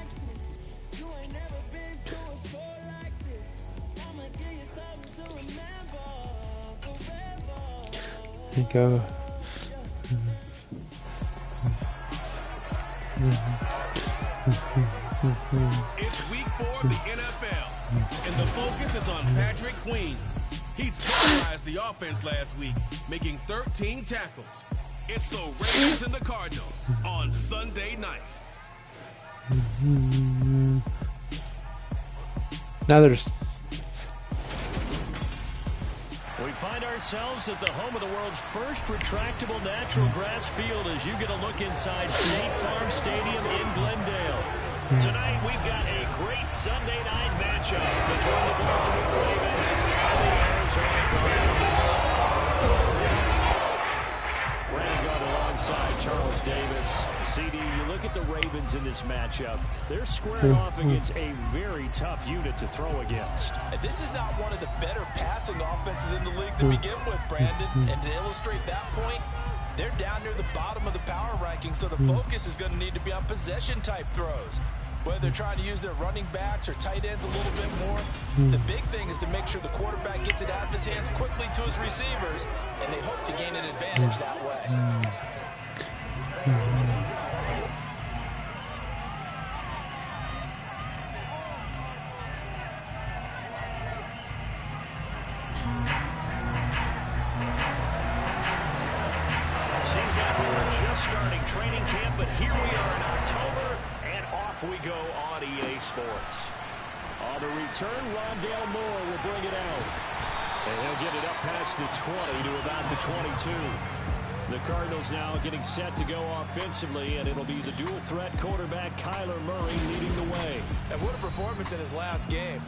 Go. It's week 4 of the NFL, and the focus is on Patrick Queen. He terrorized the offense last week, making 13 tackles. It's the Ravens and the Cardinals on Sunday night. Now there's. We find ourselves at the home of the world's first retractable natural grass field as you get a look inside State Farm Stadium in Glendale. Tonight we've got a great Sunday night matchup between the Baltimore Ravens and the Arizona Cardinals. Brandon Gaunt alongside Charles Davis. CD, you look at the Ravens in this matchup. They're squaring off against a very tough unit to throw against. And this is not one of the better passing offenses in the league to begin with, Brandon. And to illustrate that point, they're down near the bottom of the power ranking, so the focus is going to need to be on possession-type throws. Whether they're trying to use their running backs or tight ends a little bit more, the big thing is to make sure the quarterback gets it out of his hands quickly to his receivers, and they hope to gain an advantage that way. Seems like we were just starting training camp, but here we are in October, and off we go on EA Sports. On the return, Rondale Moore will bring it out. And he'll get it up past the 20 to about the 22. The Cardinals now getting set to go offensively, and it'll be the dual-threat quarterback Kyler Murray leading the way. And what a performance in his last game.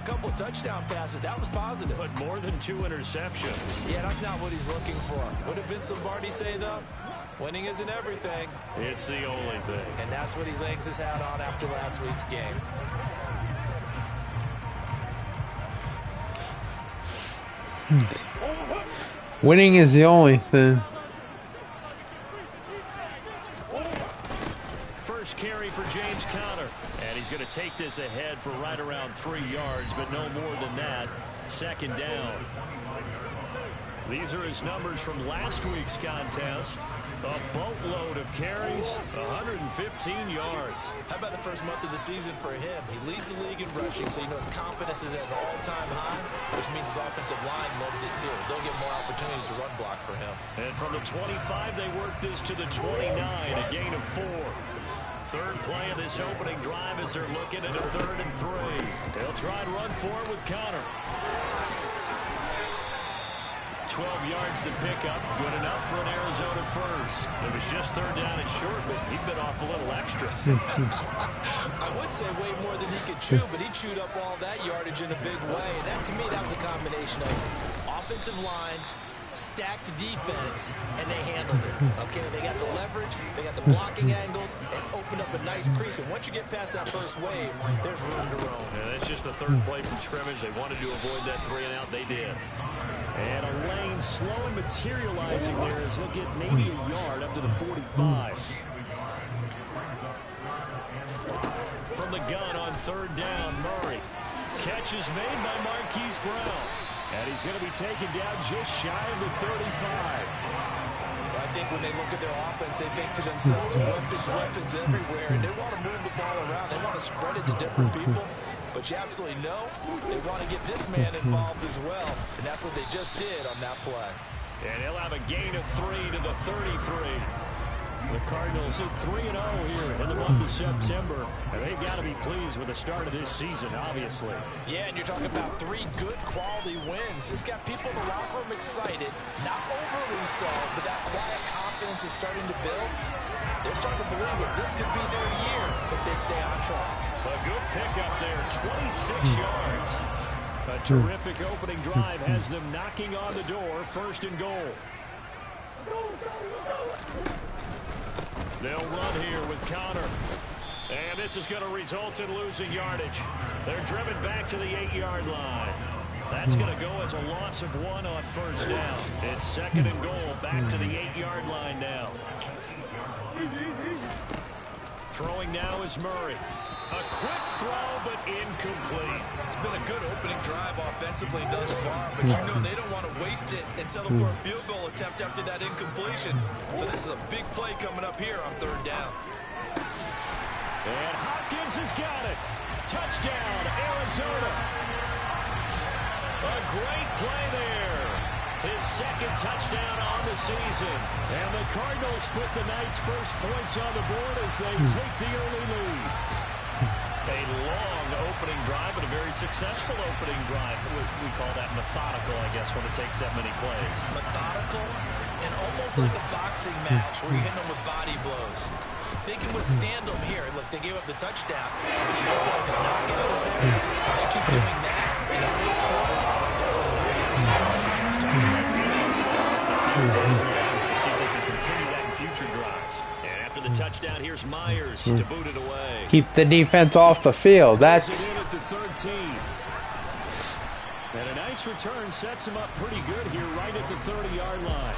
A couple touchdown passes, that was positive. But more than 2 interceptions. Yeah, that's not what he's looking for. What did Vince Lombardi say, though? Winning isn't everything. It's the only thing. And that's what he hangs his hat on after last week's game. Winning is the only thing. First carry for James Conner. And he's going to take this ahead for right around 3 yards, but no more than that. Second down. These are his numbers from last week's contest. A boatload of carries, 115 yards. How about the first month of the season for him? He leads the league in rushing, so you know his confidence is at an all-time high, which means his offensive line loves it too. They'll get more opportunities to run block for him. And from the 25, they work this to the 29, a gain of 4. Third play of this opening drive as they're looking at a 3rd and 3. They'll try and run for it with Conner. 12 yards to pick up. Good enough for an Arizona first. It was just 3rd down and short, but he bit off a little extra. I would say way more than he could chew, but he chewed up all that yardage in a big way. And that, to me, that was a combination of offensive line, stacked defense, and they handled it. Okay, they got the leverage, they got the blocking angles, and opened up a nice crease. And once you get past that first wave, there's room to roam. Yeah, that's just the 3rd play from scrimmage. They wanted to avoid that 3-and-out. They did. And a lane slow and materializing there as he'll get maybe a yard up to the 45. From the gun on 3rd down, Murray. Catch is made by Marquise Brown. And he's going to be taken down just shy of the 35. I think when they look at their offense, they think to themselves, weapons everywhere, and they want to move the ball around. They want to spread it to different people. But you absolutely know they want to get this man involved as well, and that's what they just did on that play. And he'll have a gain of 3 to the 33. The Cardinals hit 3-0 here in the month of September, and they've got to be pleased with the start of this season, obviously. Yeah, and you're talking about 3 good quality wins. It's got people in the locker room excited, not overly so, but that quiet confidence is starting to build. They're starting to believe that this could be their year if they stay on track. A good pickup there, 26 yards. A terrific opening drive has them knocking on the door, 1st and goal. They'll run here with Conner. And this is going to result in losing yardage. They're driven back to the 8-yard line. That's going to go as a loss of 1 on 1st down. It's 2nd and goal, back to the 8-yard line now. Throwing now is Murray. A quick throw, but incomplete. It's been a good opening drive offensively thus far, but you know they don't want to waste it and settle for a field goal attempt after that incompletion. So this is a big play coming up here on 3rd down. And Hopkins has got it. Touchdown, Arizona. A great play there. His 2nd touchdown on the season. And the Cardinals put the Knights' first points on the board as they take the early lead. A long opening drive, but a very successful opening drive. We call that methodical, I guess, when it takes that many plays. Methodical and almost like a boxing match where you're hitting them with body blows. They can withstand them here. Look, they gave up the touchdown, but you know what? The knockout is there. They keep doing that in the 4th quarter. That's what We'll see if they can continue that in future drives. And after the touchdown, here's Myers to boot it away. Keep the defense off the field. That's... At the 13. And a nice return sets him up pretty good here right at the 30-yard line.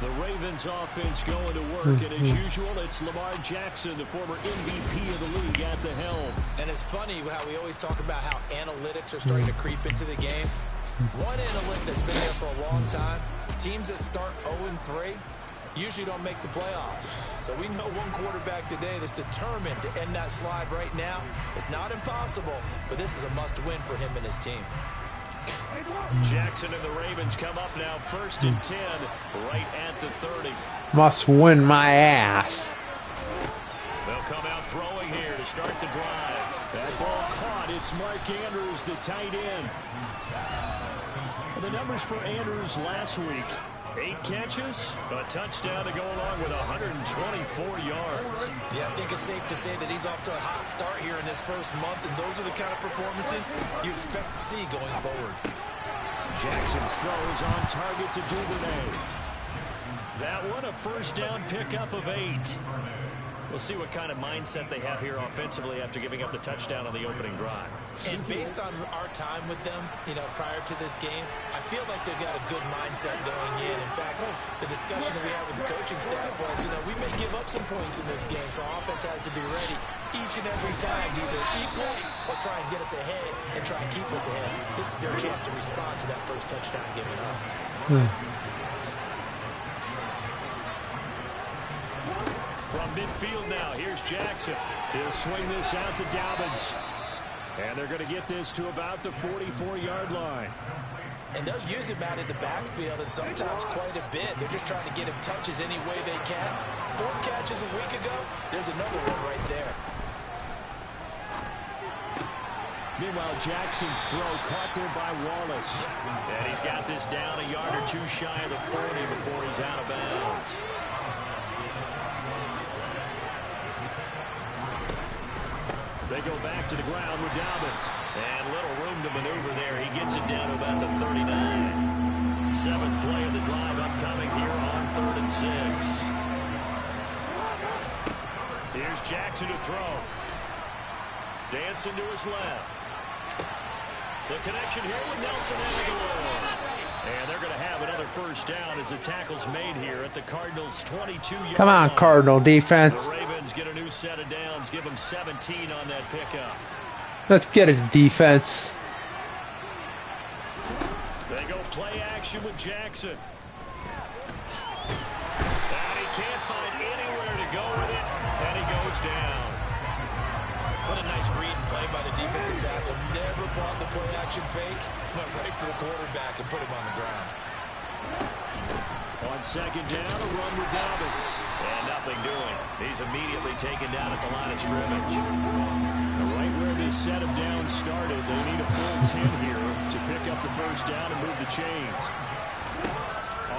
The Ravens offense going to work, and as usual, it's Lamar Jackson, the former MVP of the league, at the helm. And it's funny how we always talk about how analytics are starting to creep into the game. One analytic that's been there for a long time, teams that start 0-3 usually don't make the playoffs. So we know one quarterback today that's determined to end that slide right now. It's not impossible, but this is a must-win for him and his team. Jackson and the Ravens come up now 1st and 10, right at the 30. Must win my ass. They'll come out throwing here to start the drive. That ball caught. It's Mark Andrews, the tight end. The numbers for Andrews last week: 8 catches, a touchdown to go along with 124 yards. Yeah, I think it's safe to say that he's off to a hot start here in this first month, and those are the kind of performances you expect to see going forward. Jackson's throw is on target to Duvernay. That one a 1st down pickup of 8. We'll see what kind of mindset they have here offensively after giving up the touchdown on the opening drive. And based on our time with them, you know, prior to this game, I feel like they've got a good mindset going in. In fact, the discussion that we had with the coaching staff was, you know, we may give up some points in this game, so offense has to be ready each and every time to either equal or try and get us ahead and try and keep us ahead. This is their chance to respond to that first touchdown given up. From midfield now, here's Jackson. He'll swing this out to Dobbins. And they're going to get this to about the 44-yard line. And they'll use him out in the backfield, and sometimes quite a bit. They're just trying to get him touches any way they can. 4 catches a week ago, there's another one right there. Meanwhile, Jackson's throw caught there by Wallace. And he's got this down a yard or 2 shy of the 40 before he's out of bounds. They go back to the ground with Dobbins. And little room to maneuver there. He gets it down to about the 39. 7th play of the drive upcoming here on 3rd and 6. Here's Jackson to throw. Dancing to his left. The connection here with Nelson Aguilar. And they're going to have another 1st down as the tackle's made here at the Cardinals' 22-yard line. Come on, Cardinal defense. The Ravens get a new set of downs, give them 17 on that pickup. Let's get his defense. They go play action with Jackson. And he can't find anywhere to go with it, and he goes down. What a nice read and play by the defensive tackle. Never bought the play action fake. Went right for the quarterback and put him on the ground. On 2nd down, a run with Dobbins. And nothing doing. He's immediately taken down at the line of scrimmage. Right where this set of downs started, they need a full 10 here to pick up the 1st down and move the chains.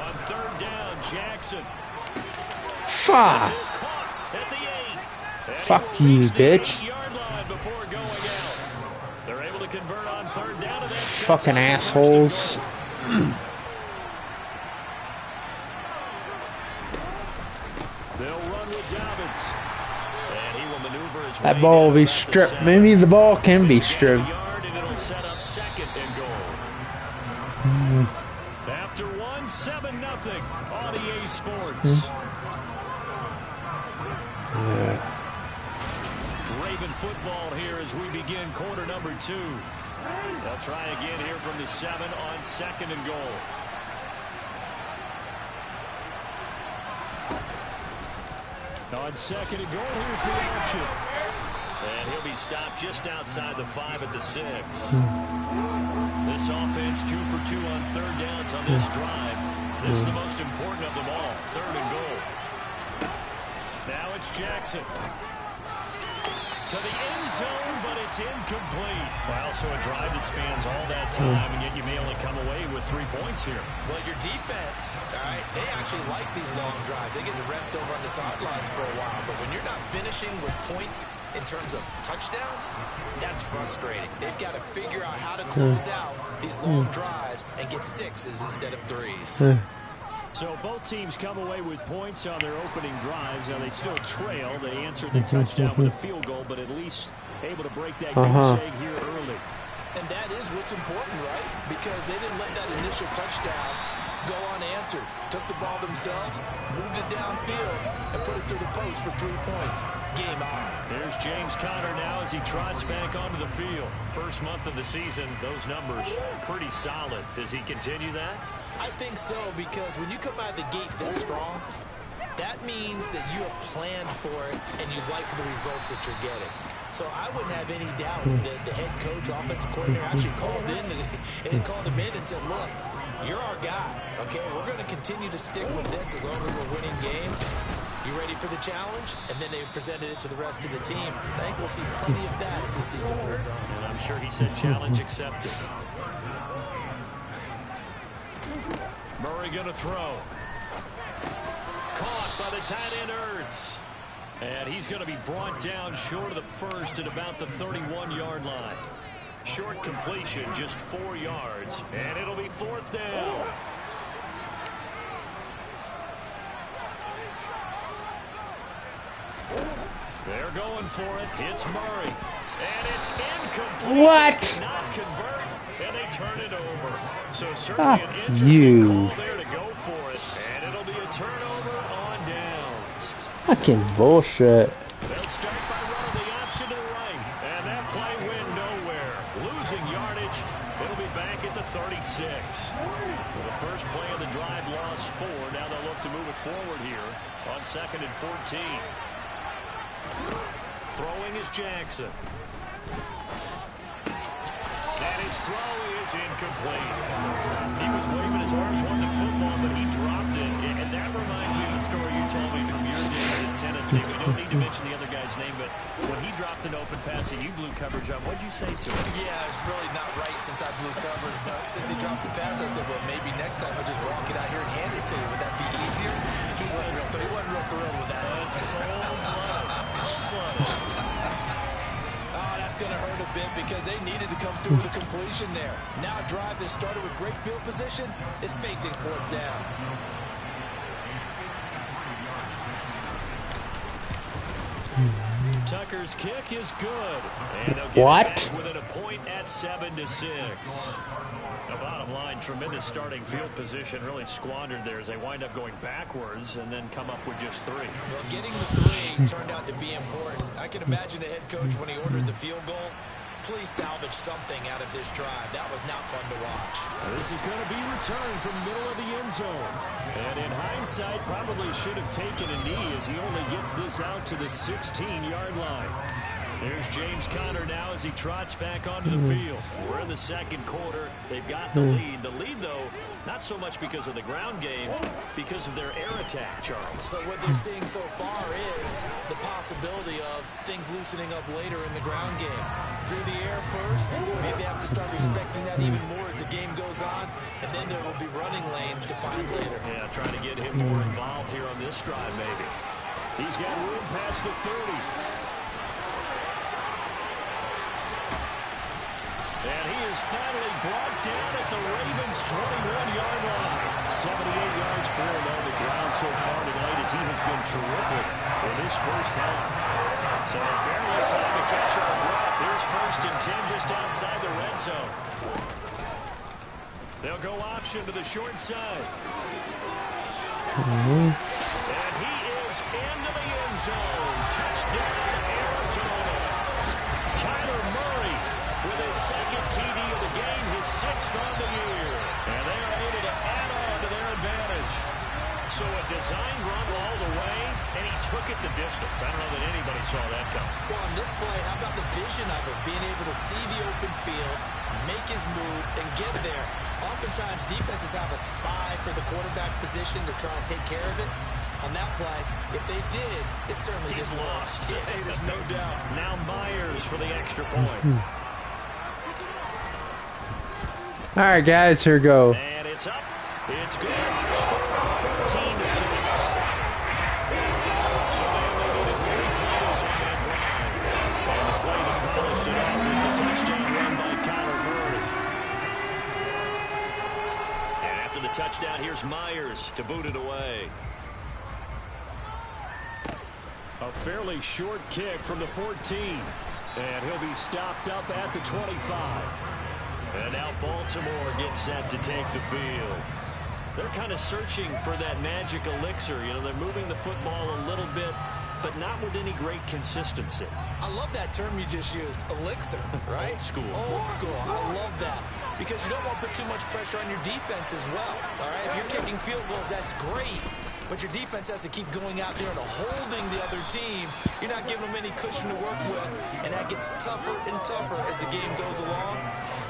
On 3rd down, Jackson. Fuck. This is caught at the 8. Fuck you, bitch. Before going out. They're able to convert on 3rd down. And fucking assholes. They'll run with Dobbins. And he will maneuver his that ball will be stripped. Maybe the ball can be stripped. And it'll set up 2nd and goal. After 1, 7-0 on EA Sports. Yeah. Raven football here as we begin quarter number 2. They'll try again here from the 7 on 2nd and goal. On 2nd and goal, here's the option. And he'll be stopped just outside the 5 at the 6. This offense 2 for 2 on 3rd downs on this drive. This is the most important of them all, 3rd and goal. Now it's Jackson. To the end zone, but it's incomplete. Well, so a drive that spans all that time, and yet you may only come away with 3 points here. Well, your defense, all right, they actually like these long drives. They get to rest over on the sidelines for a while. But when you're not finishing with points in terms of touchdowns, that's frustrating. They've got to figure out how to close out these long drives and get 6s instead of 3s. So both teams come away with points on their opening drives. Now they still trail. They answered the touchdown with a field goal, but at least able to break that goose egg here early. And that is what's important, right? Because they didn't let that initial touchdown go unanswered. Took the ball themselves, moved it downfield, and put it through the post for 3 points. Game on. There's James Conner now as he trots back onto the field. First month of the season, those numbers pretty solid. Does he continue that? I think so, because when you come out of the gate this strong, that means that you have planned for it and you like the results that you're getting. So I wouldn't have any doubt that the head coach, offensive coordinator actually called him in and said, look, you're our guy, okay? We're going to continue to stick with this as long as we're winning games. You ready for the challenge? And then they presented it to the rest of the team. I think we'll see plenty of that as the season moves on. And I'm sure he said challenge accepted. Murray going to throw. Caught by the tight end Ertz. And he's going to be brought down short of the first at about the 31-yard line. Short completion, just 4 yards. And it'll be 4th down. They're going for it. It's Murray. And it's incomplete. What? Not convert. And they turn it over. So certainly an interesting call there to go for it. And it'll be a turnover on downs. Fucking bullshit. They'll start by running the option to the right. And that play went nowhere. Losing yardage. It'll be back at the 36. Well, the first play of the drive lost 4. Now they'll look to move it forward here on 2nd and 14. Throwing is Jackson. And his throw is incomplete. He was waving his arms, wanting the football, but he dropped it. And that reminds me of the story you told me from your days in Tennessee. We don't need to mention the other guy's name, but when he dropped an open pass and you blew coverage on, what'd you say to him? Yeah, it's really not right since I blew coverage, but since he dropped the pass, I said, well, maybe next time I'll just walk it out here and hand it to you. Would that be easier? He wasn't real thrilled with that. Going to hurt a bit because they needed to come through with a completion there. Now a drive that started with great field position is facing 4th down. Tucker's kick is good. And they'll get it back within a point at 7-6. The bottom line, tremendous starting field position, really squandered there as they wind up going backwards and then come up with just 3. Well, getting the 3 turned out to be important. I can imagine the head coach when he ordered the field goal. Please salvage something out of this drive. That was not fun to watch. This is going to be returned from middle of the end zone. And in hindsight, probably should have taken a knee as he only gets this out to the 16-yard line. There's James Conner now as he trots back onto the field. We're in the 2nd quarter. They've got the lead. The lead, though, not so much because of the ground game, because of their air attack, Charles. So what they're seeing so far is the possibility of things loosening up later in the ground game. Through the air first, maybe they have to start respecting that even more as the game goes on, and then there will be running lanes to find later. Yeah, trying to get him more involved here on this drive, maybe. He's got room past the 30. And he is finally brought down at the Ravens' 21-yard line. 78 yards for him on the ground so far tonight as he has been terrific in this first half. So barely time to catch our breath. Here's 1st and 10 just outside the red zone. They'll go option to the short side. And he is into the end zone. Touchdown, Arizona. 6th on the year. And they are able to add on to their advantage. So a design run all the way, and he took it the distance. I don't know that anybody saw that coming. Well, on this play, how about the vision of it? Being able to see the open field, make his move, and get there. Oftentimes, defenses have a spy for the quarterback position to try and take care of it. On that play, if they did, it certainly He's didn't lost. work. Yeah, there's no doubt. Now Myers for the extra point. All right, guys, here we go. And it's up. It's good. Score 14-6. So they only needed 3 plays on that drive. And the play that polished it off is a touchdown run by Kyler Murray. And after the touchdown, here's Myers to boot it away. A fairly short kick from the 14. And he'll be stopped up at the 25. And now Baltimore gets set to take the field. They're kind of searching for that magic elixir. You know, they're moving the football a little bit, but not with any great consistency. I love that term you just used, elixir, right? Old school. Old school. I love that. Because you don't want to put too much pressure on your defense as well. All right, if you're kicking field goals, that's great. But your defense has to keep going out there and holding the other team. You're not giving them any cushion to work with, and that gets tougher and tougher as the game goes along.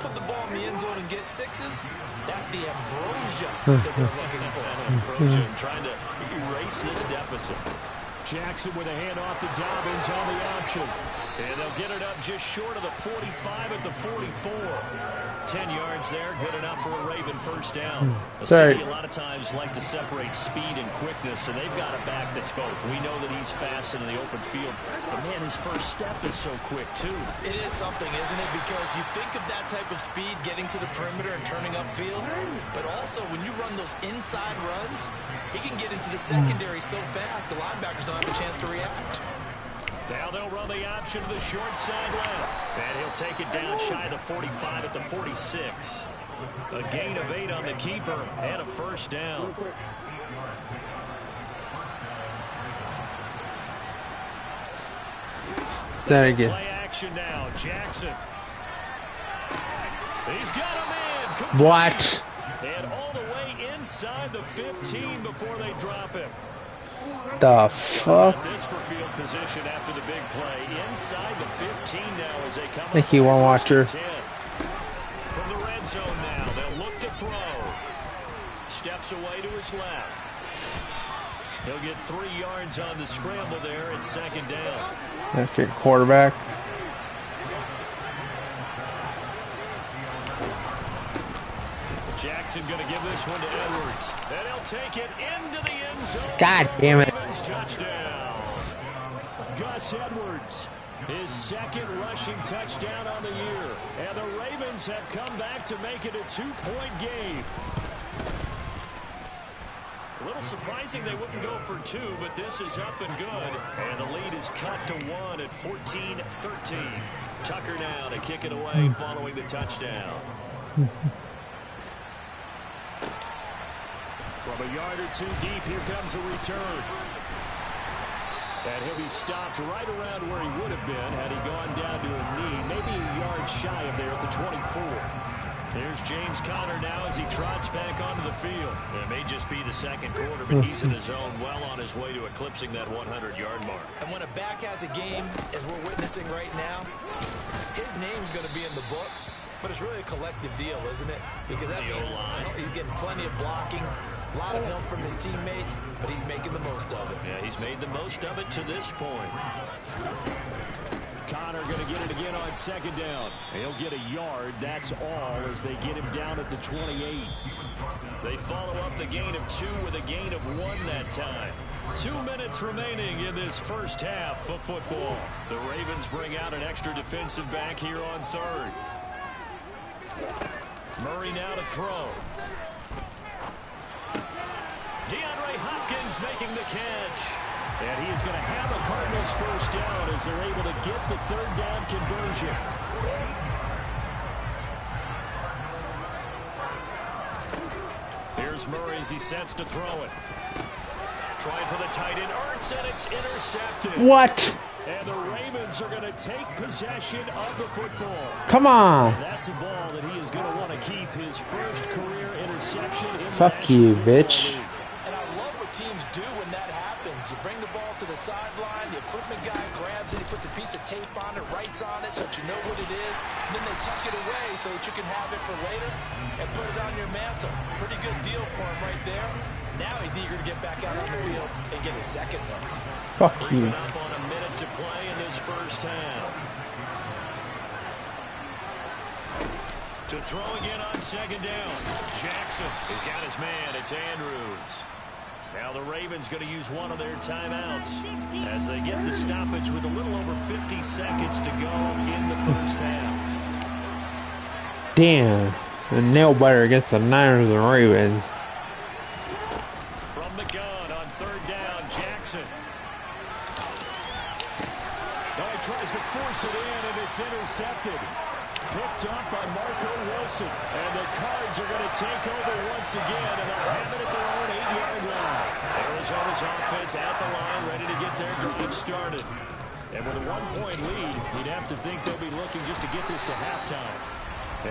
Put the ball in the end zone and get 6s. That's the ambrosia that they're looking for. Ambrosia trying to erase this deficit. Jackson with a handoff to Dobbins on the option. And they'll get it up just short of the 45 at the 44. 10 yards there, good enough for a Raven first down. A city a lot of times like to separate speed and quickness, and they've got a back that's both. We know that he's fast in the open field, but man, his first step is so quick too. It is something, isn't it? Because you think of that type of speed getting to the perimeter and turning upfield, but also when you run those inside runs, he can get into the secondary so fast the linebackers don't have a chance to react. Now they'll run the option to the short side left. And he'll take it down shy of the 45 at the 46. A gain of 8 on the keeper and a first down. There again. Play action now. Jackson. He's got a man. Complete. What? And all the way inside the 15 before they drop him. The fuck? This for field position after the big play. Inside the 15 now as they come up. Thank you, one watcher. From the red zone now, they'll look to throw. Steps away to his left. He'll get 3 yards on the scramble there at second down. Okay, quarterback. Jackson going to give this one to Edwards. And he'll take it into the end zone. God damn it. Touchdown. Gus Edwards, his second rushing touchdown on the year. And the Ravens have come back to make it a 2-point game. A little surprising they wouldn't go for 2, but this is up and good. And the lead is cut to 1 at 14-13. Tucker now to kick it away following the touchdown. From a yard or 2 deep, here comes a return. And he'll be stopped right around where he would have been had he gone down to a knee, maybe a yard shy of there at the 24. Here's James Conner now as he trots back onto the field. It may just be the second quarter, but he's in his zone, well on his way to eclipsing that 100-yard mark. And when a back has a game, as we're witnessing right now, his name's going to be in the books, but it's really a collective deal, isn't it? Because that means he's getting plenty of blocking, a lot of help from his teammates, but he's making the most of it. Yeah, he's made the most of it to this point. Conner going to get it again on second down. He'll get a yard. That's all as they get him down at the 28. They follow up the gain of 2 with a gain of 1 that time. 2 minutes remaining in this first half of football. The Ravens bring out an extra defensive back here on third. Murray now to throw. DeAndre Hopkins making the catch. And he is going to have the Cardinals first down as they're able to get the third down conversion. Here's Murray as he sets to throw it. Trying for the tight end, Ertz, and it's intercepted. What? And the Ravens are going to take possession of the football. Come on. And that's a ball that he is going to want to keep his first career interception in Fuck you, bitch. And I love what teams do when that happens. You bring the ball to the sideline, the equipment guy grabs it, he puts a piece of tape on it, writes on it so that you know what it is, and then they tuck it away so that you can have it for later and put it on your mantle. Pretty good deal for him right there. Now he's eager to get back out on the field and get his second one. Fuck you. Up on a minute to play in this first half. To throw again on second down. Jackson has got his man. It's Andrews. Now the Ravens going to use one of their timeouts as they get the stoppage with a little over 50 seconds to go in the first half. Damn. A nail biter against the Niners and Ravens. From the gun on third down, Jackson. Oh, he tries to force it in, and it's intercepted. Picked up by Marco Wilson. And the Cards are going to take over once again, and they'll have it at their own 8-yard line. Arizona's offense at the line, ready to get their drive started. And with a 1-point lead, you'd have to think they'll be looking just to get this to halftime.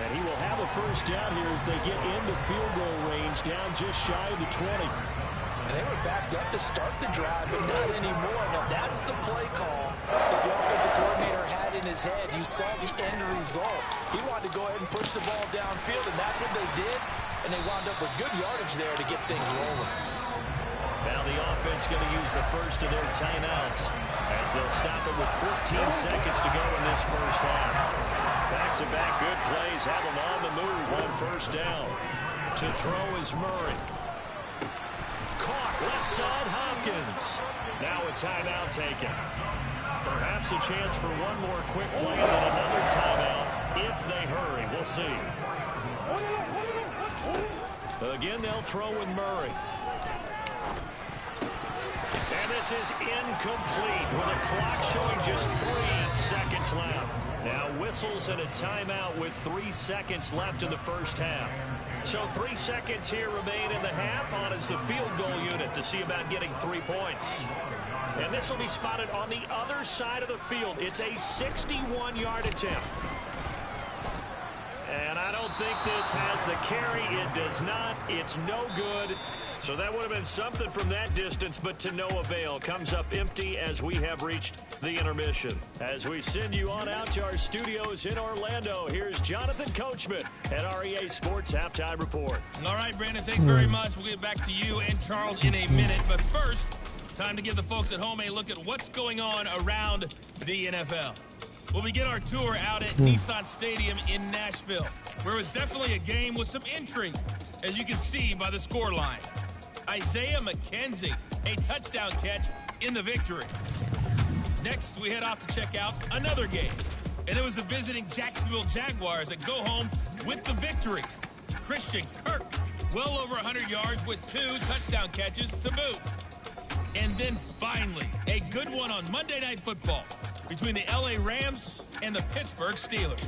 And he will have a first down here as they get into field goal range, down just shy of the 20. And they were backed up to start the drive, but not anymore. Now that's the play call that the offensive coordinator had in his head. You saw the end result. He wanted to go ahead and push the ball downfield, and that's what they did. And they wound up with good yardage there to get things rolling. Now the offense going to use the first of their timeouts as they'll stop it with 14 seconds to go in this first half. Back-to-back good plays have them on the move on first down. To throw is Murray. Caught left side Hopkins. Now a timeout taken. Perhaps a chance for one more quick play and then another timeout if they hurry. We'll see. Again, they'll throw with Murray. And this is incomplete with a clock showing just 3 seconds left. Now whistles and a timeout with 3 seconds left in the first half. So 3 seconds here remain in the half on as the field goal unit to see about getting 3 points. And this will be spotted on the other side of the field. It's a 61-yard attempt. And I don't think this has the carry. It does not. It's no good. So that would have been something from that distance, but to no avail. Comes up empty as we have reached the intermission. As we send you on out to our studios in Orlando, here's Jonathan Coachman at REA Sports Halftime Report. All right, Brandon, thanks very much. We'll get back to you and Charles in a minute. But first, time to give the folks at home a look at what's going on around the NFL. We'll begin our tour out at Nissan Stadium in Nashville, where it was definitely a game with some intrigue, as you can see by the scoreline. Isaiah McKenzie, a touchdown catch in the victory. Next, we head off to check out another game, and it was the visiting Jacksonville Jaguars that go home with the victory. Christian Kirk, well over 100 yards with 2 touchdown catches to boot. And then finally, a good one on Monday Night Football between the LA Rams and the Pittsburgh Steelers.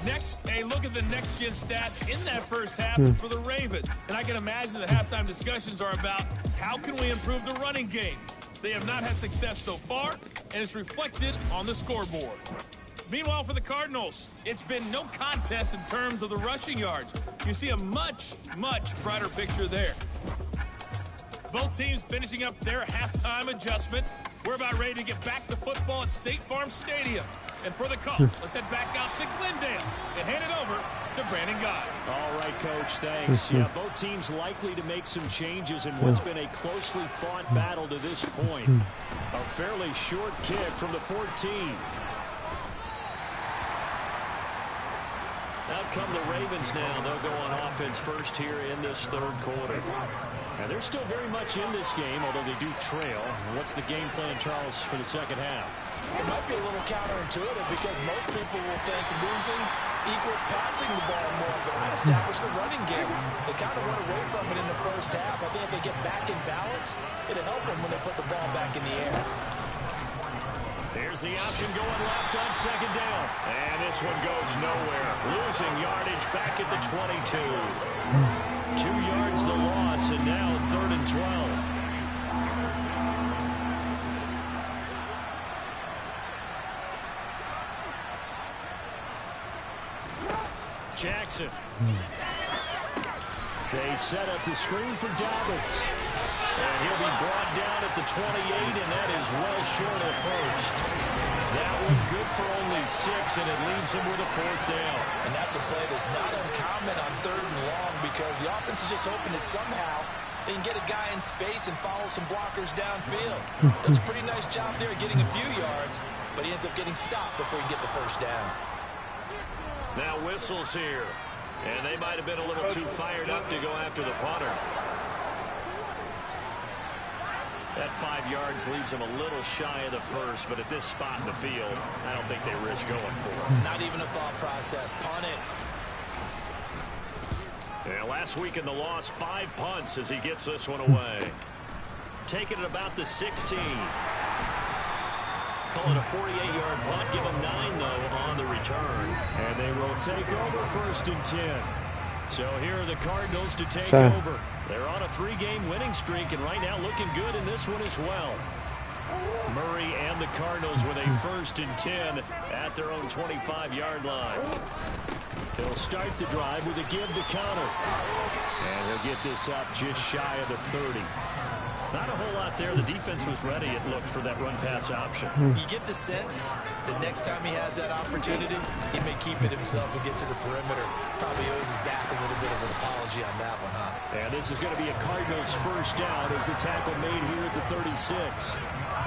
Next, a look at the next-gen stats in that first half for the Ravens. And I can imagine the halftime discussions are about how can we improve the running game. They have not had success so far, and it's reflected on the scoreboard. Meanwhile, for the Cardinals, it's been no contest in terms of the rushing yards. You see a much, much brighter picture there. Both teams finishing up their halftime adjustments. We're about ready to get back to football at State Farm Stadium. And for the call, let's head back out to Glendale and hand it over to Brandon Gott. All right, Coach, thanks. Yeah, both teams likely to make some changes in what's been a closely fought battle to this point. A fairly short kick from the 14. Out come the Ravens now. They'll go on offense first here in this third quarter. And they're still very much in this game, although they do trail. What's the game plan, Charles, for the second half? It might be a little counterintuitive because most people will think losing equals passing the ball more, but I establish the running game. They kind of went away from it in the first half. I think if they get back in balance, it'll help them when they put the ball back in the air. Here's the option going left on second down. And this one goes nowhere. Losing yardage back at the 22. 2 yards the loss, and now 3rd and 12. Jackson. They set up the screen for Dobbins. And he'll be brought down at the 28, and that is well short of first. That one good for only 6, and it leaves him with a 4th down. And that's a play that's not uncommon on 3rd and long because the offense is just hoping that somehow they can get a guy in space and follow some blockers downfield. Does a pretty nice job there getting a few yards, but he ends up getting stopped before he can get the 1st down. Now whistles here, and they might have been a little too fired up to go after the punter. That 5 yards leaves them a little shy of the 1st, but at this spot in the field, I don't think they risk going for it. Not even a thought process. Punt it. Yeah, last week in the loss, 5 punts as he gets this one away. Taking it about the 16. Call it a 48-yard punt. Give them 9, though, on the return. And they will take over 1st and 10. So here are the Cardinals to take over. They're on a 3-game winning streak, and right now looking good in this one as well. Murray and the Cardinals with a 1st and 10 at their own 25-yard line. They'll start the drive with a give to Connor. And he'll get this up just shy of the 30. Not a whole lot there. The defense was ready, it looked, for that run-pass option. You get the sense that next time he has that opportunity, he may keep it himself and get to the perimeter. Probably owes his back a little bit of an apology on that one, huh? And this is going to be a Cardinals 1st down as the tackle made here at the 36.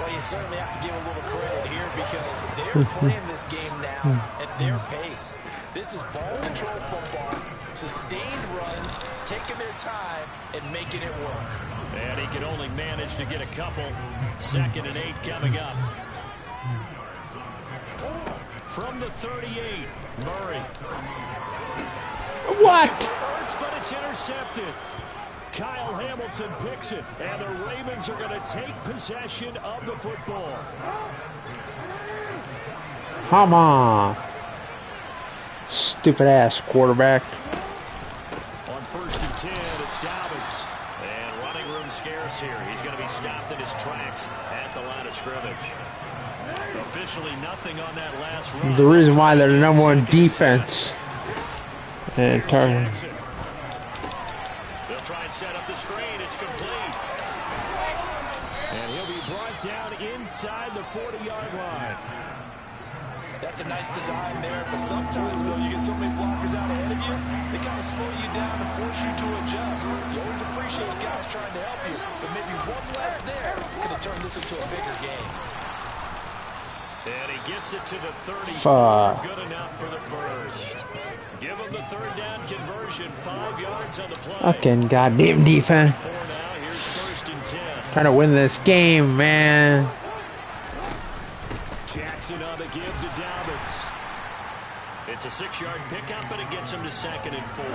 Well, you certainly have to give a little credit here because they're playing this game now at their pace. This is ball control football, sustained runs, taking their time and making it work. And he can only manage to get a couple. 2nd and 8 coming up. From the 38, Murray. What? But it's intercepted. Kyle Hamilton picks it, and the Ravens are going to take possession of the football. Come on. Stupid ass quarterback. On 1st and 10, it's Dobbins. And running room scarce here. He's going to be stopped in his tracks at the line of scrimmage. Officially nothing on that last run. The reason why they're the #1 defense. And turn. They'll try and set up the screen. It's complete. And he'll be brought down inside the 40-yard line. That's a nice design there, but sometimes, though, you get so many blockers out ahead of you, they kind of slow you down and force you to adjust. You always appreciate guys trying to help you, but maybe one less there could have turned this into a bigger game. And he gets it to the 34. Good enough for the 1st. Give him the 3rd down conversion. 5 yards on the play. Fucking goddamn defense. For now, here's 1st and 10. Trying to win this game, man. Jackson on the give to Dobbins. It's a 6-yard pickup, but it gets him to 2nd and 4.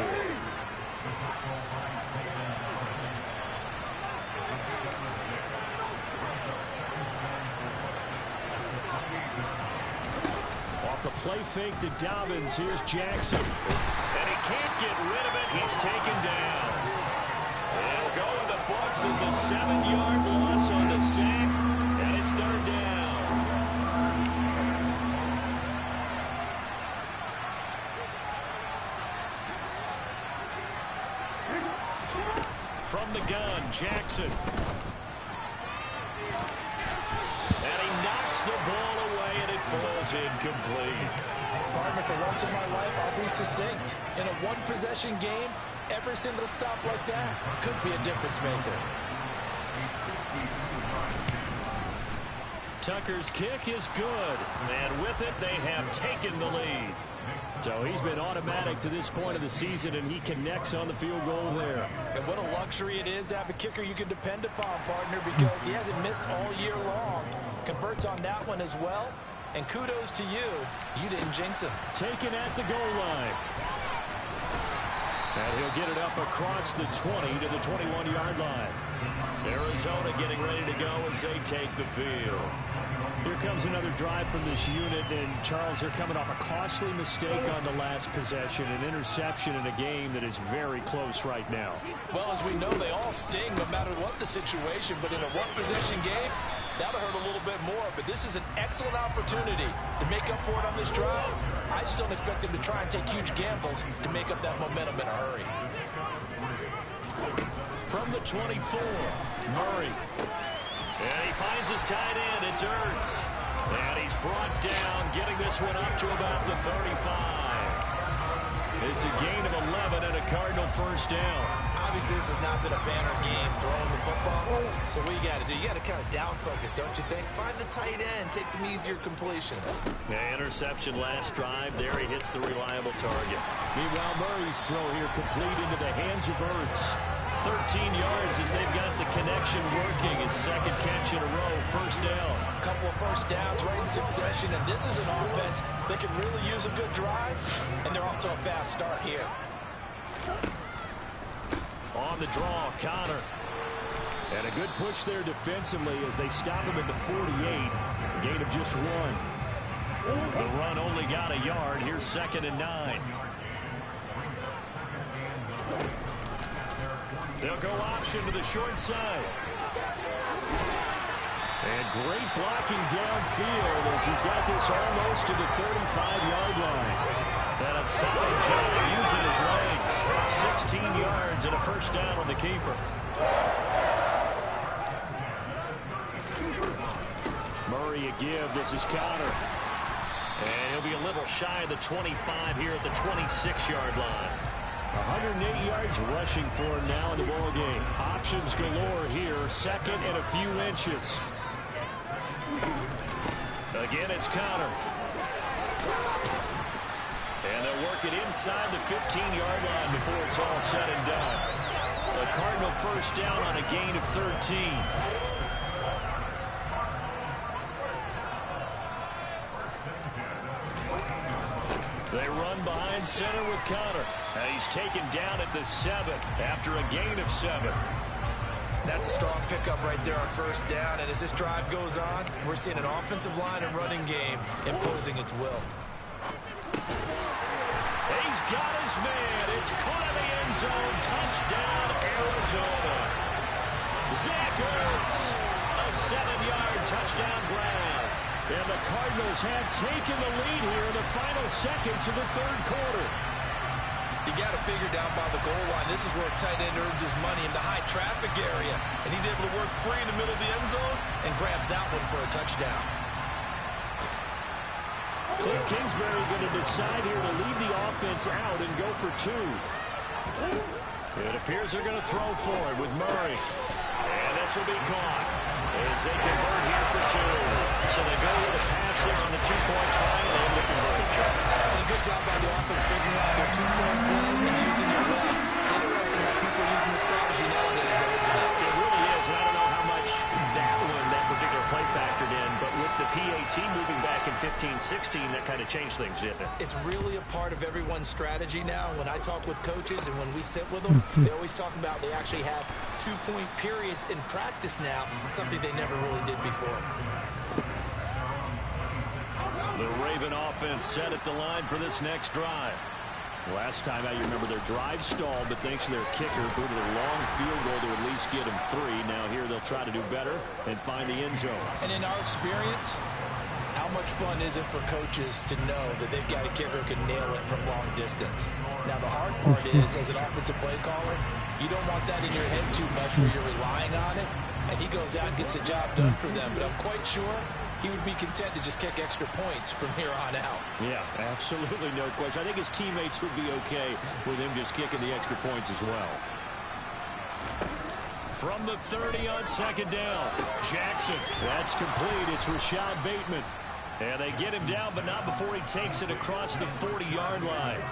Off the play fake to Dobbins. Here's Jackson. And he can't get rid of it. He's taken down. It'll go in the books as a 7-yard loss on the sack, and it's 3rd down. From the gun, Jackson. And he knocks the ball away, and it falls incomplete. Partner, for once in my life, I'll be succinct. In a one-possession game, every single stop like that could be a difference maker. Tucker's kick is good, and with it, they have taken the lead. So he's been automatic to this point of the season, and he connects on the field goal there. And what a luxury it is to have a kicker you can depend upon, partner, because he hasn't missed all year long. Converts on that one as well, and kudos to you. You didn't jinx him. Taken at the goal line. And he'll get it up across the 20 to the 21-yard line. Arizona getting ready to go as they take the field. Here comes another drive from this unit, and Charles, they're coming off a costly mistake on the last possession, an interception in a game that is very close right now. Well, as we know, they all sting no matter what the situation, but in a one-possession game, That'll hurt a little bit more, but this is an excellent opportunity to make up for it on this drive. I just don't expect them to try and take huge gambles to make up that momentum in a hurry. From the 24, Murray. And he finds his tight end. It's Ertz. And he's brought down, getting this one up to about the 35. It's a gain of 11 and a Cardinal first down. Obviously, this has not been a banner game throwing the football. So what you got to do, you got to kind of down focus, don't you think? Find the tight end, take some easier completions. Yeah, interception last drive. There he hits the reliable target. Meanwhile, Murray's throw here complete into the hands of Ertz. 13 yards as they've got the connection working. His second catch in a row, first down. A couple of first downs right in succession, and this is an offense that can really use a good drive, and they're off to a fast start here. On the draw, Connor. And a good push there defensively as they stop him at the 48. A gain of just 1. The run only got a yard. Here's 2nd and 9. They'll go option to the short side. And great blocking downfield as he's got this almost to the 35-yard line. And a solid job using his legs. 16 yards and a first down on the keeper. Murray a give. This is Connor. And he'll be a little shy of the 25 here at the 26-yard line. 108 yards rushing for him now in the ball game. Options galore here. 2nd and a few inches. Again, it's Connor. And they'll work it inside the 15-yard line before it's all said and done. A Cardinal first down on a gain of 13. They run behind center with Connor. And he's taken down at the 7 after a gain of 7. That's a strong pickup right there on first down. And as this drive goes on, we're seeing an offensive line and running game imposing its will. He's got his man. It's caught in the end zone. Touchdown, Arizona. Zach Ertz, a 7-yard touchdown grab. And the Cardinals have taken the lead here in the final seconds of the third quarter. You got to figure down by the goal line. This is where a tight end earns his money in the high traffic area. And he's able to work free in the middle of the end zone and grabs that one for a touchdown. Cliff Kingsbury going to decide here to leave the offense out and go for 2. It appears they're going to throw for it with Murray. And this will be caught as they convert here for 2. So they go with a pass there on the 2-point try and able to convert it, Charles. And a good job by the offense figuring out their 2-point play and using it well. It's interesting how people are using the strategy nowadays, though, isn't it? It really is, and I don't know how much that particular play factored in, but with the PAT moving back in 15-16, that kind of changed things, didn't it? It's really a part of everyone's strategy now. When I talk with coaches and when we sit with them, they always talk about they actually have 2-point periods in practice now, something they never really did before. The Raven offense set at the line for this next drive. Last time out, you remember their drive stalled, but thanks to their kicker, booted a long field goal to at least get them 3. Now here they'll try to do better and find the end zone. And in our experience, how much fun is it for coaches to know that they've got a kicker who can nail it from long distance? Now the hard part is, as an offensive play caller, you don't want that in your head too much where you're relying on it, and he goes out and gets the job done for them. But I'm quite sure he would be content to just kick extra points from here on out. Yeah, absolutely no question. I think his teammates would be okay with him just kicking the extra points as well. From the 30 on 2nd down, Jackson. That's complete. It's Rashad Bateman. And they get him down, but not before he takes it across the 40-yard line.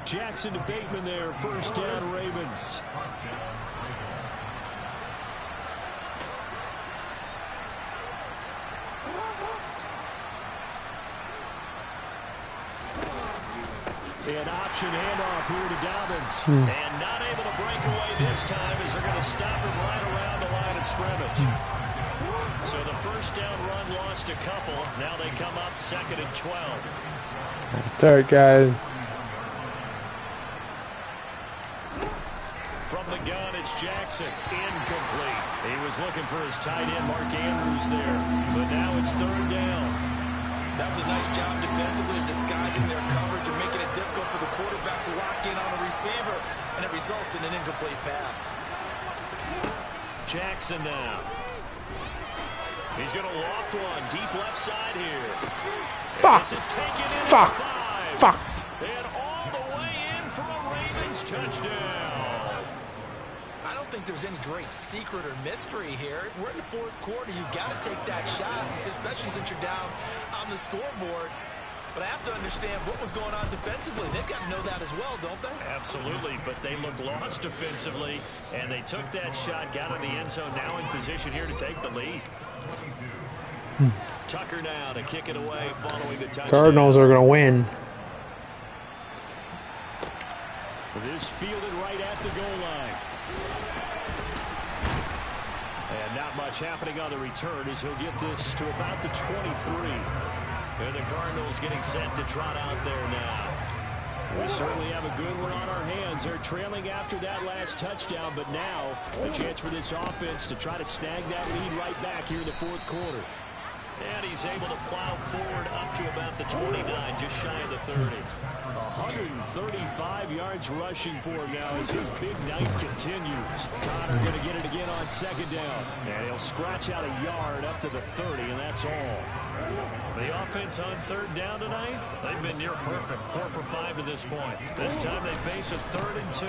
Jackson to Bateman there. First down, Ravens. An option handoff here to Dobbins. And not able to break away this time as they're going to stop him right around the line of scrimmage. So the first down run lost a couple. Now they come up 2nd and 12. Third guys. From the gun, it's Jackson, incomplete. He was looking for his tight end, Mark Andrews, there. But now it's third down. That was a nice job defensively of disguising their coverage and making it difficult for the quarterback to lock in on a receiver. And it results in an incomplete pass. Jackson now. He's going to loft one. Deep left side here. Fuck. This is taken in Fuck. at 5. Fuck. And all the way in for a Ravens touchdown. I don't think there's any great secret or mystery here. We're in the fourth quarter. You've got to take that shot, especially since you're down on the scoreboard. But I have to understand what was going on defensively. They've got to know that as well, don't they? Absolutely, but they look lost defensively, and they took that shot, got in the end zone, now in position here to take the lead. Tucker now to kick it away following the touchdown. Cardinals are going to win. This fielded right at the goal line. And not much happening on the return as he'll get this to about the 23. And the Cardinals getting set to trot out there now. We certainly have a good one on our hands. They're trailing after that last touchdown, but now a chance for this offense to try to snag that lead right back here in the fourth quarter. And he's able to plow forward up to about the 29, just shy of the 30. 135 yards rushing for him now as his big night continues. Connor going to get it again on second down. And he'll scratch out a yard up to the 30, and that's all. The offense on third down tonight, they've been near perfect. 4 for 5 to this point. This time they face a 3rd and 2.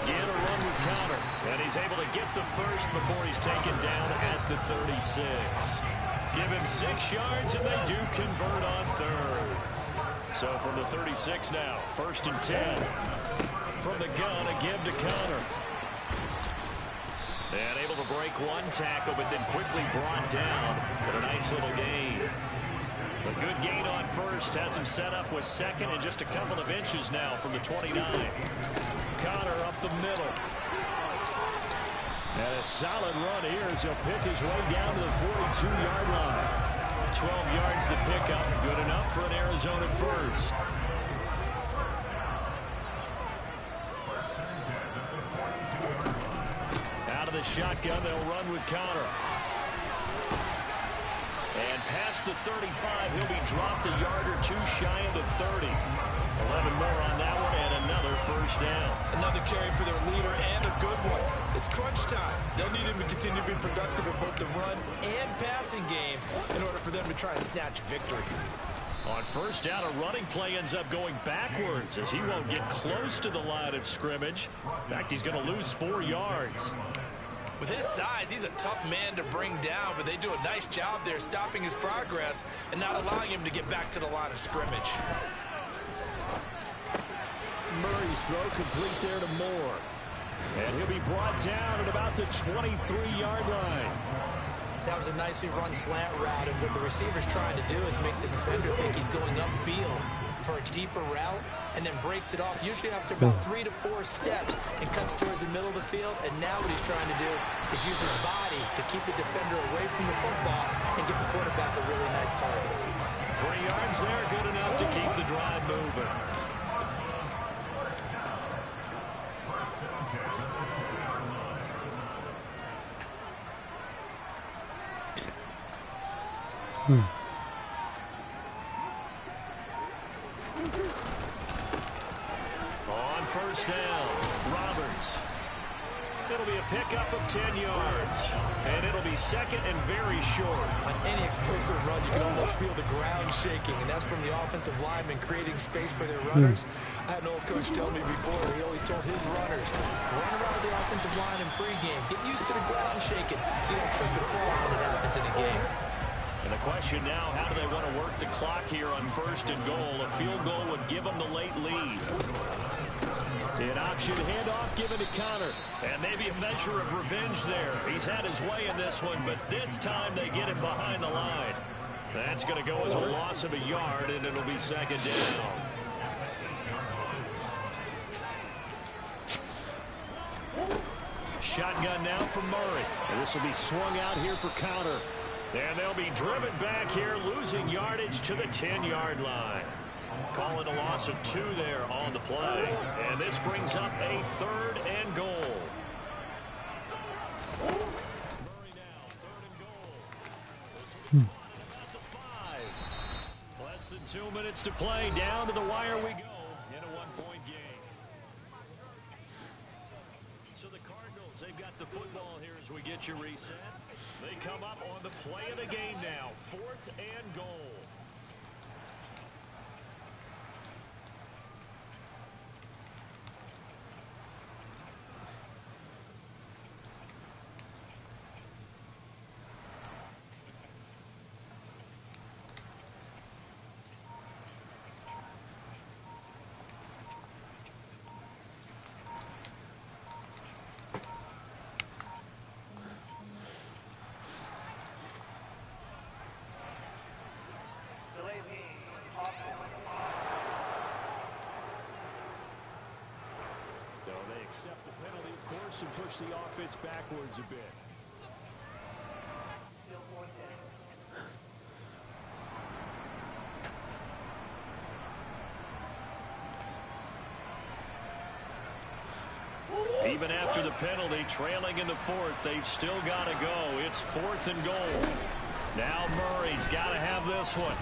Again, a run with Connor. And he's able to get the first before he's taken down at the 36. Give him 6 yards, and they do convert on third. So from the 36 now, 1st and 10. From the gun, a give to Connor. And able to break one tackle, but then quickly brought down. But a nice little gain. A good gain on first. Has him set up with second and just a couple of inches now from the 29. Connor up the middle. And a solid run here as he'll pick his way down to the 42-yard line. 12 yards to pick up. Good enough for an Arizona first. Out of the shotgun, they'll run with Connor. And past the 35, he'll be dropped a yard or two shy of the 30. 11 more on that one and another first down. Another carry for their leader and a good one. It's crunch time. They'll need him to continue to be productive in both the run and passing game in order for them to try and snatch victory. On first down, a running play ends up going backwards as he won't get close to the line of scrimmage. In fact, he's going to lose 4 yards. With his size, he's a tough man to bring down, but they do a nice job there stopping his progress and not allowing him to get back to the line of scrimmage. Murray's throw complete there to Moore. And he'll be brought down at about the 23-yard line. That was a nicely run slant route, and what the receiver's trying to do is make the defender think he's going upfield for a deeper route, and then breaks it off, usually after about 3 to 4 steps, and cuts towards the middle of the field. And now what he's trying to do is use his body to keep the defender away from the football and get the quarterback a really nice target. 3 yards there, good enough to keep the drive moving. On first down, Roberts. It'll be a pickup of 10 yards. And it'll be second and very short. On any explosive run, you can almost feel the ground shaking, and that's from the offensive linemen creating space for their runners. I had an old coach tell me before, he always told his runners, run around the offensive line in pregame. Get used to the ground shaking so you don't trip and fall when it happens in a game. And the question now, how do they want to work the clock here on first and goal? A field goal would give them the late lead. An option handoff given to Connor. And maybe a measure of revenge there. He's had his way in this one, but this time they get him behind the line. That's going to go as a loss of a yard, and it'll be second down. Shotgun now from Murray. And this will be swung out here for Connor. And they'll be driven back here, losing yardage to the 10-yard line. Call it a loss of 2 there on the play. And this brings up a 3rd and goal. Less than 2 minutes to play. Down to the wire we go in a one-point game. So the Cardinals, they've got the football here as we get your reset. They come up on the play of the game now. 4th and goal. Accept the penalty, of course, and push the offense backwards a bit. Even after the penalty, trailing in the 4th, they've still got to go. It's 4th and goal. Now Murray's got to have this one.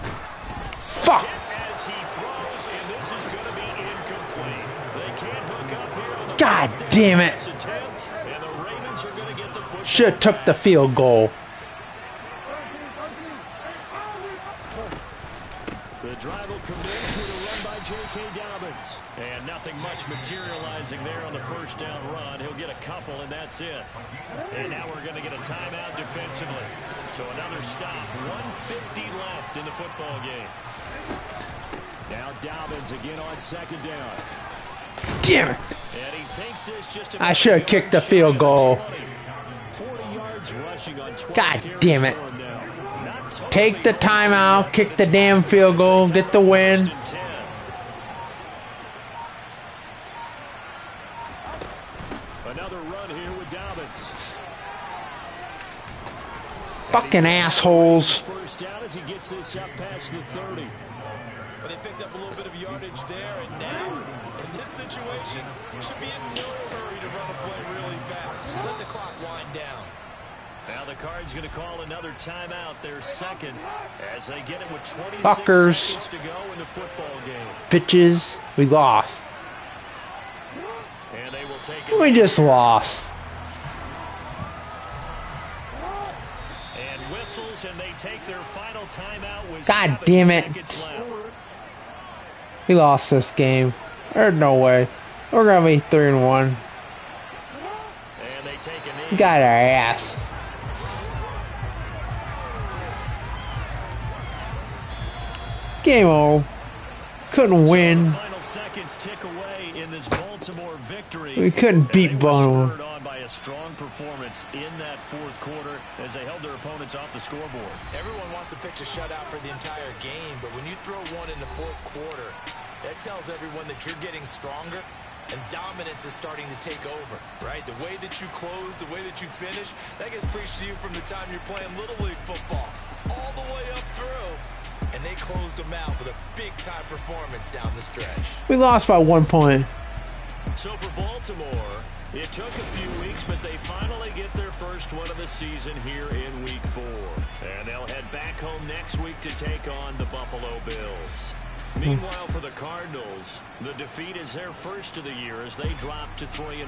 Fuck! As he throws, and this is going to be incomplete. They can't hook up here on the God damn it! attempt, and the Ravens are going to get the football. Should have took the field goal. The drive will commence with a run by J.K. Dobbins. And nothing much materializing there on the first down run. He'll get a couple, and that's it. And now we're going to get a timeout defensively. So another stop. 1:50 left in the football game. Now Dobbins again on 2nd down. Damn it! And he takes this just I should have kicked the field goal. 40 yards rushing on 12 God damn it. carries for him now. Not totally Take the timeout, kick the damn field goal, get the win. Another run here with Dobbins. Fucking assholes. First down as he gets this up past the 30. But they picked up a little bit of yardage there, and now, in this situation, should be in no hurry to run a play really fast. Let the clock wind down. Now the Cards going to call another timeout, their 2nd, as they get it with 26 Fuckers. seconds to go in the football game. Bitches, we lost. And they will take it. We just lost. And whistles, and they take their final timeout with God 7 damn it. seconds left. We lost this game. There's no way. We're gonna be 3-1. And they take a knee. We got our ass. Game over. Couldn't win. Final seconds tick away in this Baltimore victory. We couldn't beat Baltimore. Spurred on by a strong performance in that 4th quarter as they held their opponents off the scoreboard. Everyone wants to pitch a shutout for the entire game, but when you throw one in the 4th quarter, that tells everyone that you're getting stronger and dominance is starting to take over, right? The way that you close, the way that you finish, that gets preached to you from the time you're playing Little League football all the way up through. And they closed them out with a big-time performance down the stretch. We lost by 1 point. So for Baltimore, it took a few weeks, but they finally get their first one of the season here in Week 4. And they'll head back home next week to take on the Buffalo Bills. Meanwhile, for the Cardinals, the defeat is their first of the year as they drop to 3-1.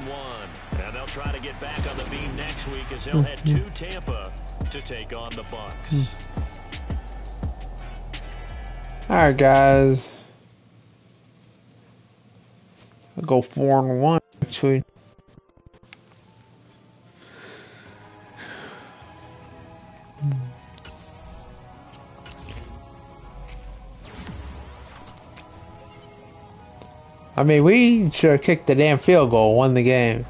And they'll try to get back on the beam next week as they'll head to Tampa to take on the Bucs. Alright, guys. I'll go 4-1, actually. I mean, we should have kicked the damn field goal, won the game.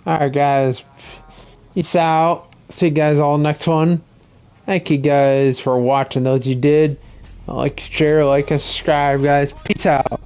Alright, guys. Peace out. See you guys all next one. Thank you guys for watching. Those you did. Like, share, like, and subscribe, guys. Peace out.